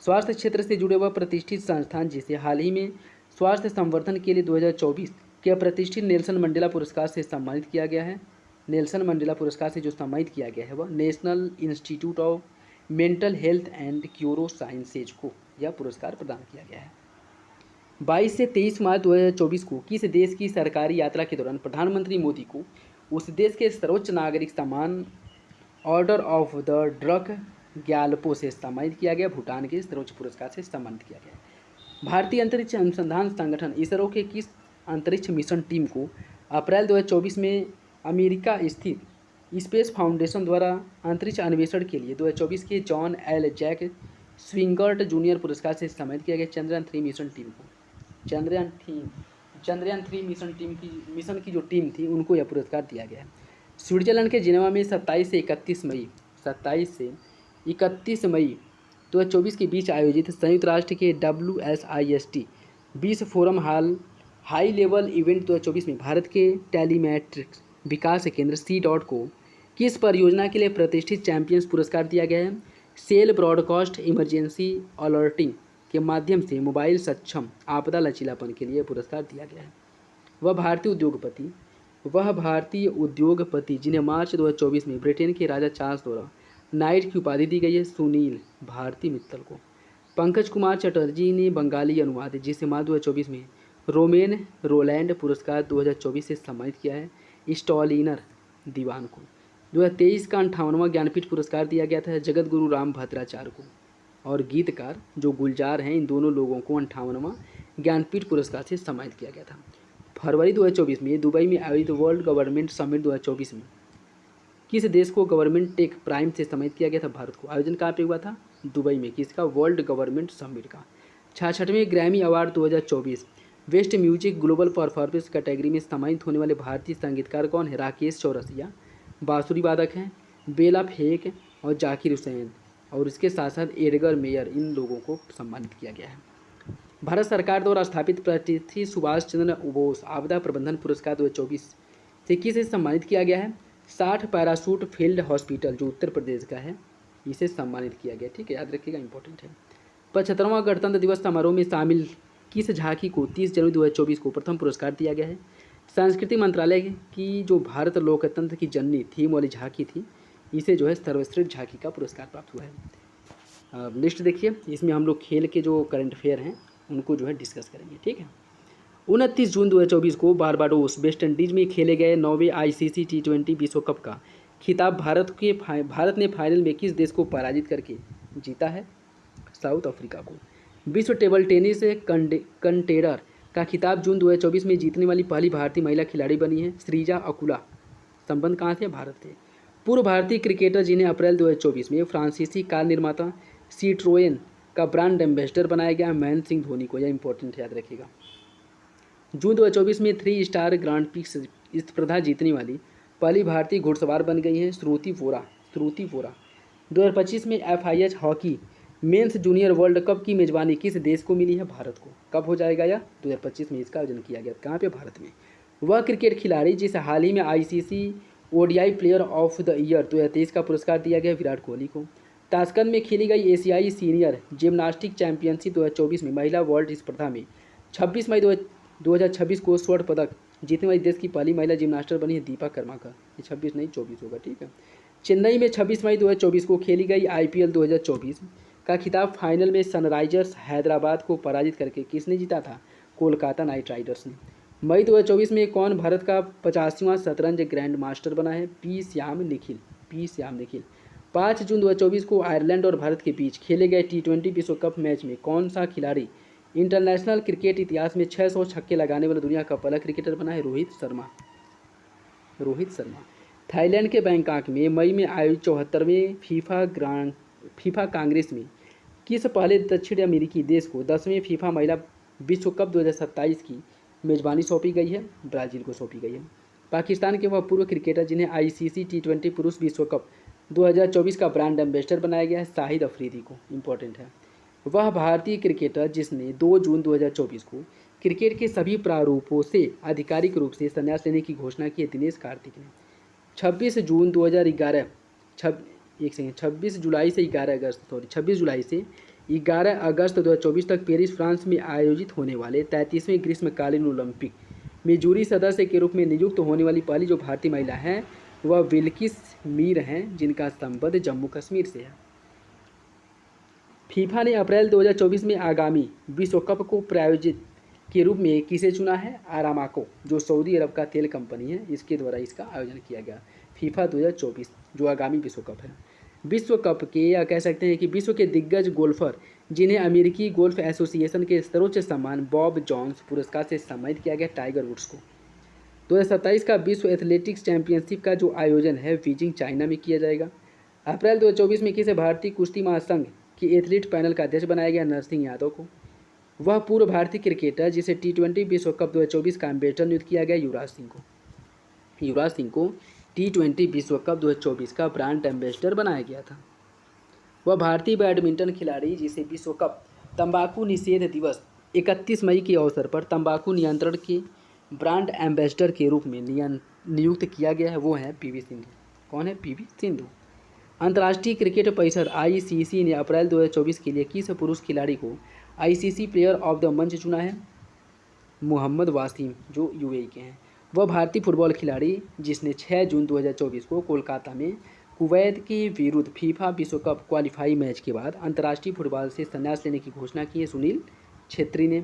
स्वास्थ्य क्षेत्र से जुड़े वह प्रतिष्ठित संस्थान जिसे हाल ही में स्वास्थ्य संवर्धन के लिए 2024 के प्रतिष्ठित नेल्सन मंडेला पुरस्कार से सम्मानित किया गया है? नेल्सन मंडेला पुरस्कार से जो सम्मानित किया गया है वह national institute of mental health and neuro sciences को यह पुरस्कार प्रदान किया गया है। 22 से 23 मार्च 2024 को किस देश की सरकारी यात्रा के दौरान प्रधानमंत्री मोदी को उस देश के सर्वोच्च नागरिक सम्मान order of the drug Gyalpo से सम्मानित किया गया? भूटान के सर्वोच्च पुरस्कार से सम्मानित किया गया। भारतीय अंतरिक्ष अनुसंधान संगठन इसरो के किस अंतरिक्ष मिशन टीम को अप्रैल 2024 में अमेरिका स्थित स्पेस फाउंडेशन द्वारा अंतरिक्ष अन्वेषण के लिए 2024 के जॉन एल जैक स्विंगर्ट जूनियर पुरस्कार से सम्मानित किया गया? चंद्रयान 3 मिशन टीम को। चंद्रयान 3 मिशन की जो टीम थी उनको यह पुरस्कार दिया गया है। स्विट्जरलैंड के जिनेवा में 27 से 31 मई 2024 के बीच आयोजित संयुक्त राष्ट्र के WSIST 20 forum high level event 2024 में भारत के टेलीमेट्रिक्स विकास केंद्र C.DOT को किस परियोजना के लिए प्रतिष्ठित चैंपियंस पुरस्कार दिया गया है? सेल ब्रॉडकास्ट इमरजेंसी अलर्टिंग के माध्यम से मोबाइल सक्षम आपदा लचीलापन के लिए पुरस्कार दिया गया है। वह भारतीय उद्योगपति जिन्हें मार्च 2024 में ब्रिटेन के राजा चार्ल्स द्वारा नाइट की उपाधि दी गई है सुनील भारती मित्तल को। पंकज कुमार चटर्जी ने बंगाली अनुवाद जिसे मार्च 2024 में रोमेन रोलैंड पुरस्कार 2024 से सम्मानित किया है स्टॉलिनर दीवान को। 2023 का 58वां ज्ञानपीठ पुरस्कार दिया गया था जगत गुरु राम भद्राचार्य को। और गीतकार जो गुलजार हैं इन दोनों लोगों को 58वां ज्ञानपीठ पुरस्कार से सम्मानित किया गया था। फरवरी 2024 में दुबई में आयोजित वर्ल्ड गवर्नमेंट समिट 2024 में किस देश को गवर्नमेंट टेक प्राइम से सम्मानित किया गया था? भारत को। आयोजन कहाँ पे हुआ था? दुबई में। किसका? वर्ल्ड गवर्नमेंट समिट का। 66वें Grammy award 2024 best music global performance category में सम्मानित होने वाले भारतीय संगीतकार कौन है? राकेश चौरसिया बांसुरी वादक हैं, बेला फेक और जाकिर हुसैन, और इसके साथ साथ एडगर मेयर, इन लोगों को सम्मानित किया गया है। भारत सरकार द्वारा स्थापित पृथ्वी सुभाष चंद्र बोस आपदा प्रबंधन पुरस्कार 2024 से किसे सम्मानित किया गया है? 60 पैराशूट फील्ड हॉस्पिटल जो उत्तर प्रदेश का है इसे सम्मानित किया गया। ठीक है, याद रखिएगा, इंपॉर्टेंट है। 75वां गणतंत्र दिवस समारोह में शामिल किस झांकी को 30 जनवरी 2024 को प्रथम पुरस्कार दिया गया है? संस्कृति मंत्रालय की जो भारत लोकतंत्र की जननी थीम वाली झांकी थी इसे जो है सर्वश्रेष्ठ झांकी का पुरस्कार प्राप्त हुआ है। लिस्ट देखिए, इसमें हम लोग खेल के जो करंट अफेयर हैं उनको जो है डिस्कस करेंगे। ठीक है, 29 जून 2024 को बारबाडोस वेस्ट इंडीज में खेले गए 9वें ICC T20 विश्व कप का खिताब भारत ने फाइनल में किस देश को पराजित करके जीता है? साउथ अफ्रीका को। विश्व टेबल टेनिस कंटेडर का खिताब जून 2024 में जीतने वाली पहली भारतीय महिला खिलाड़ी बनी है श्रीजा अकुला। संबंध कहाँ थे? भारत थे। पूर्व भारतीय क्रिकेटर जिन्हें अप्रैल 2024 में फ्रांसीसी कार निर्माता सिट्रोएन का ब्रांड एम्बेसडर बनाया गया महेंद्र सिंह धोनी को। यह इंपॉर्टेंट है, याद रखिएगा। जून 2024 में 3 स्टार ग्रांड पिक्स स्पर्धा जीतने वाली पहली भारतीय घुड़सवार बन गई हैं श्रुति वोरा। 2025 में FIH hockey mains junior world cup की मेजबानी किस देश को मिली है? भारत को। कब हो जाएगा यह? 2025 में इसका आयोजन किया गया। कहाँ पे? भारत में। वह क्रिकेट खिलाड़ी जिसे हाल ही में ICC ODI player of the year 2023 का पुरस्कार दिया गया विराट कोहली को। ताशकंद में खेली गई एशियाई सीनियर जिम्नास्टिक चैंपियनशिप 2024 में महिला वर्ल्ड स्पर्धा में 26 मई 2026 को स्वर्ण पदक जीतने वाली देश की पहली महिला जिम्नास्टर बनी है दीपा कर्माकर। ये 26 नहीं 24 होगा। ठीक है, चेन्नई में 26 मई 2024 को खेली गई IPL 2024 का खिताब फाइनल में सनराइजर्स हैदराबाद को पराजित करके किसने जीता था? कोलकाता नाइट राइडर्स ने। मई 2024 में कौन भारत का 85वां शतरंज ग्रैंड मास्टर बना है? पी श्याम निखिल। 5 जून 2024 को आयरलैंड और भारत के बीच खेले गए T20 विश्व कप मैच में कौन सा खिलाड़ी इंटरनेशनल क्रिकेट इतिहास में 600 छक्के लगाने वाला दुनिया का पहला क्रिकेटर बना है? रोहित शर्मा। थाईलैंड के बैंकॉक में मई में आयोजित 74वें फीफा कांग्रेस में किस पहले दक्षिण अमेरिकी देश को 10वें फीफा महिला विश्व कप 2027 की मेजबानी सौंपी गई है? ब्राज़ील को सौंपी गई है। पाकिस्तान के वह पूर्व क्रिकेटर जिन्हें ICC T20 पुरुष विश्व कप 2024 का ब्रांड एम्बेसडर बनाया गया है शाहिद अफरीदी को। इंपॉर्टेंट है। वह भारतीय क्रिकेटर जिसने 2 जून 2024 को क्रिकेट के सभी प्रारूपों से आधिकारिक रूप से संन्यास लेने की घोषणा की है? दिनेश कार्तिक ने। 26 जुलाई से 11 अगस्त 2024 तक पेरिस फ्रांस में आयोजित होने वाले 33वें ग्रीष्मकालीन ओलंपिक में जूरी सदस्य के रूप में नियुक्त होने वाली पहली जो भारतीय महिला हैं वह बिल्किस मीर हैं, जिनका संबंध जम्मू कश्मीर से है। फीफा ने अप्रैल 2024 में आगामी विश्व कप को प्रायोजित के रूप में किसे चुना है? आरामाको, जो सऊदी अरब का तेल कंपनी है, इसके द्वारा इसका आयोजन किया गया। फीफा 2024 जो आगामी विश्व कप है। विश्व कप के या कह सकते हैं कि विश्व के दिग्गज गोल्फर जिन्हें अमेरिकी गोल्फ एसोसिएशन के सर्वोच्च सम्मान बॉब जॉन्स पुरस्कार से सम्मानित किया गया टाइगर वुड्स को। 2027 का विश्व एथलेटिक्स चैंपियनशिप का जो आयोजन है बीजिंग चाइना में किया जाएगा। अप्रैल 2024 में किसे भारतीय कुश्ती महासंघ के एथलीट पैनल का अध्यक्ष बनाया गया? नरसिंह यादव को। वह पूर्व भारतीय क्रिकेटर जिसे T20 विश्व कप 2024 का एम्बेसडर नियुक्त किया गया युवराज सिंह को T20 विश्व कप 2024 का ब्रांड एम्बेसडर बनाया गया था। वह भारतीय बैडमिंटन खिलाड़ी जिसे विश्व कप तंबाकू निषेध दिवस 31 मई के अवसर पर तंबाकू नियंत्रण के ब्रांड एम्बेसडर के रूप में नियुक्त किया गया है वो है PV सिंधु। कौन है? PV सिंधु। अंतर्राष्ट्रीय क्रिकेट परिषद ICC ने अप्रैल 2024 के लिए किस पुरुष खिलाड़ी को ICC प्लेयर ऑफ द मंच चुना है? मोहम्मद वासिम, जो UAE के हैं। वह भारतीय फुटबॉल खिलाड़ी जिसने 6 जून 2024 को कोलकाता में कुवैत के विरुद्ध फीफा विश्व कप क्वालिफाई मैच के बाद अंतर्राष्ट्रीय फुटबॉल से संन्यास लेने की घोषणा की है सुनील छेत्री ने।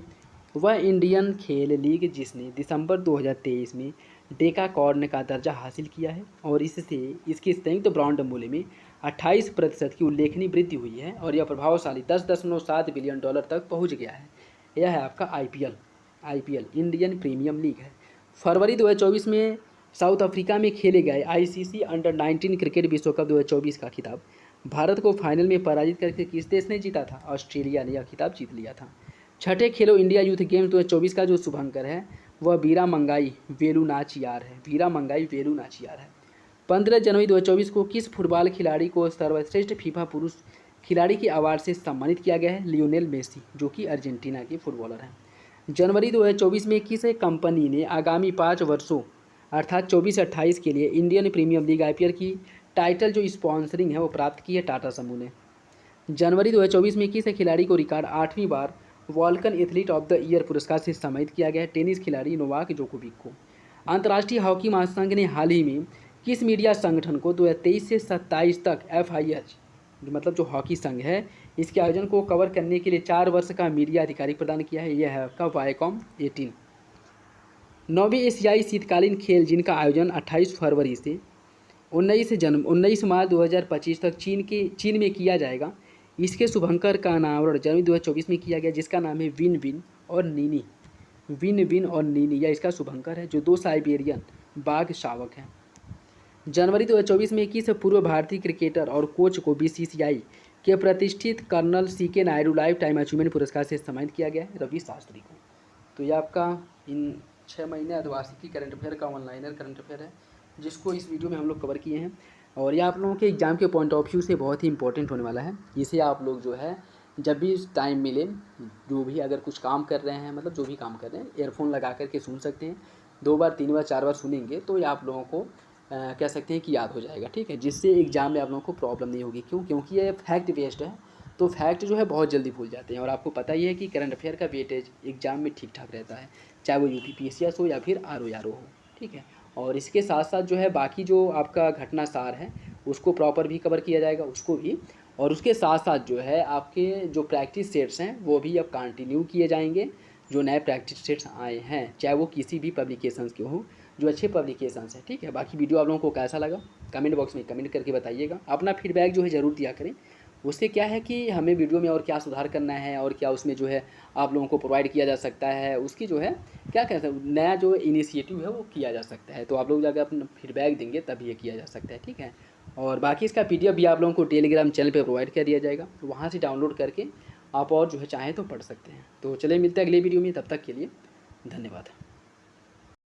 वह इंडियन खेल लीग जिसने दिसंबर 2023 में डेकाकॉर्न का दर्जा हासिल किया है और इससे इसके संयुक्त ब्रांड मूल्य में 28% की उल्लेखनीय वृद्धि हुई है और यह प्रभावशाली 10.7 बिलियन डॉलर तक पहुंच गया है। यह है आपका आईपीएल इंडियन प्रीमियम लीग है। फरवरी 2024 में साउथ अफ्रीका में खेले गए आईसीसी अंडर 19 क्रिकेट विश्व कप 2024 का खिताब भारत को फाइनल में पराजित करके किस देश ने जीता था? ऑस्ट्रेलिया ने यह खिताब जीत लिया था। छठे खेलो इंडिया यूथ गेम्स 2024 का जो शुभंकर है वह वीरा मंगाई वेलुनाचियार है। 15 जनवरी 2024 को किस फुटबॉल खिलाड़ी को सर्वश्रेष्ठ फीफा पुरुष खिलाड़ी के अवार्ड से सम्मानित किया गया है? लियोनेल मेसी, जो कि अर्जेंटीना के फुटबॉलर हैं। जनवरी 2024 में किस कंपनी ने आगामी 5 वर्षों अर्थात 24-28 के लिए इंडियन प्रीमियर लीग आईपीएल की टाइटल जो स्पॉन्सरिंग है वो प्राप्त की है? टाटा समूह ने। जनवरी 2024 में किस खिलाड़ी को रिकॉर्ड 8वीं बार वॉल्कन एथलीट ऑफ द ईयर पुरस्कार से सम्मानित किया गया है? टेनिस खिलाड़ी नोवाक जोकोविक को। अंतर्राष्ट्रीय हॉकी महासंघ ने हाल ही में किस मीडिया संगठन को 2023 से 27 तक FIH मतलब जो हॉकी संघ है इसके आयोजन को कवर करने के लिए 4 वर्ष का मीडिया अधिकारी प्रदान किया है? यह है आपका वायकॉम 18। 9वीं एशियाई शीतकालीन खेल जिनका आयोजन 28 फरवरी से 19 मार्च 2025 तक चीन में किया जाएगा, इसके शुभंकर का अनावरण जनवरी 2024 में किया गया जिसका नाम है विन विन और नीनी। यह इसका शुभंकर है जो 2 साइबेरियन बाघ शावक हैं। जनवरी 2024 में किस पूर्व भारतीय क्रिकेटर और कोच को BCCI के प्रतिष्ठित colonel CK Naidu life time achievement पुरस्कार से सम्मानित किया गया है? रवि शास्त्री को। तो यह आपका इन 6 महीने अर्धवार्षिकी करंट अफेयर का ऑनलाइनर करंट अफेयर है जिसको इस वीडियो में हम लोग कवर किए हैं और यह आप लोगों के एग्जाम के पॉइंट ऑफ व्यू से बहुत ही इंपॉर्टेंट होने वाला है। इसे आप लोग जो है जब भी टाइम मिले, जो भी अगर कुछ काम कर रहे हैं मतलब जो भी काम कर रहे हैं, ईयरफोन लगा करके सुन सकते हैं। 2 बार 3 बार 4 बार सुनेंगे तो ये आप लोगों को कह सकते हैं कि याद हो जाएगा, ठीक है, जिससे एग्जाम में आप लोगों को प्रॉब्लम नहीं होगी। क्योंकि ये फैक्ट बेस्ड है तो फैक्ट जो है बहुत जल्दी भूल जाते हैं और आपको पता ही है कि करंट अफेयर का वेटेज एग्जाम में ठीक ठाक रहता है, चाहे वो UPPSC हो या फिर RO हो, ठीक है। और इसके साथ साथ जो है बाकी जो आपका घटना सार है उसको प्रॉपर भी कवर किया जाएगा उसको भी, और उसके साथ साथ जो है आपके जो प्रैक्टिस सेट्स हैं वो भी अब कंटिन्यू किए जाएंगे। जो नए प्रैक्टिस सेट्स आए हैं चाहे वो किसी भी पब्लिकेशंस के हों, जो अच्छे पब्लिकेशंस हैं, ठीक है। बाकी वीडियो आप लोगों को कैसा लगा कमेंट बॉक्स में कमेंट करके बताइएगा। अपना फीडबैक जो है ज़रूर दिया करें, उससे क्या है कि हमें वीडियो में और क्या सुधार करना है और क्या उसमें जो है आप लोगों को प्रोवाइड किया जा सकता है, उसकी जो है क्या कहते हैं नया जो इनिशिएटिव है वो किया जा सकता है। तो आप लोग जाकर अपना फीडबैक देंगे तब ये किया जा सकता है, ठीक है। और बाकी इसका PDF भी आप लोगों को टेलीग्राम चैनल पे प्रोवाइड कर दिया जाएगा, तो वहाँ से डाउनलोड करके आप और जो है चाहें तो पढ़ सकते हैं। तो चलिए मिलते हैं अगले वीडियो में, तब तक के लिए धन्यवाद।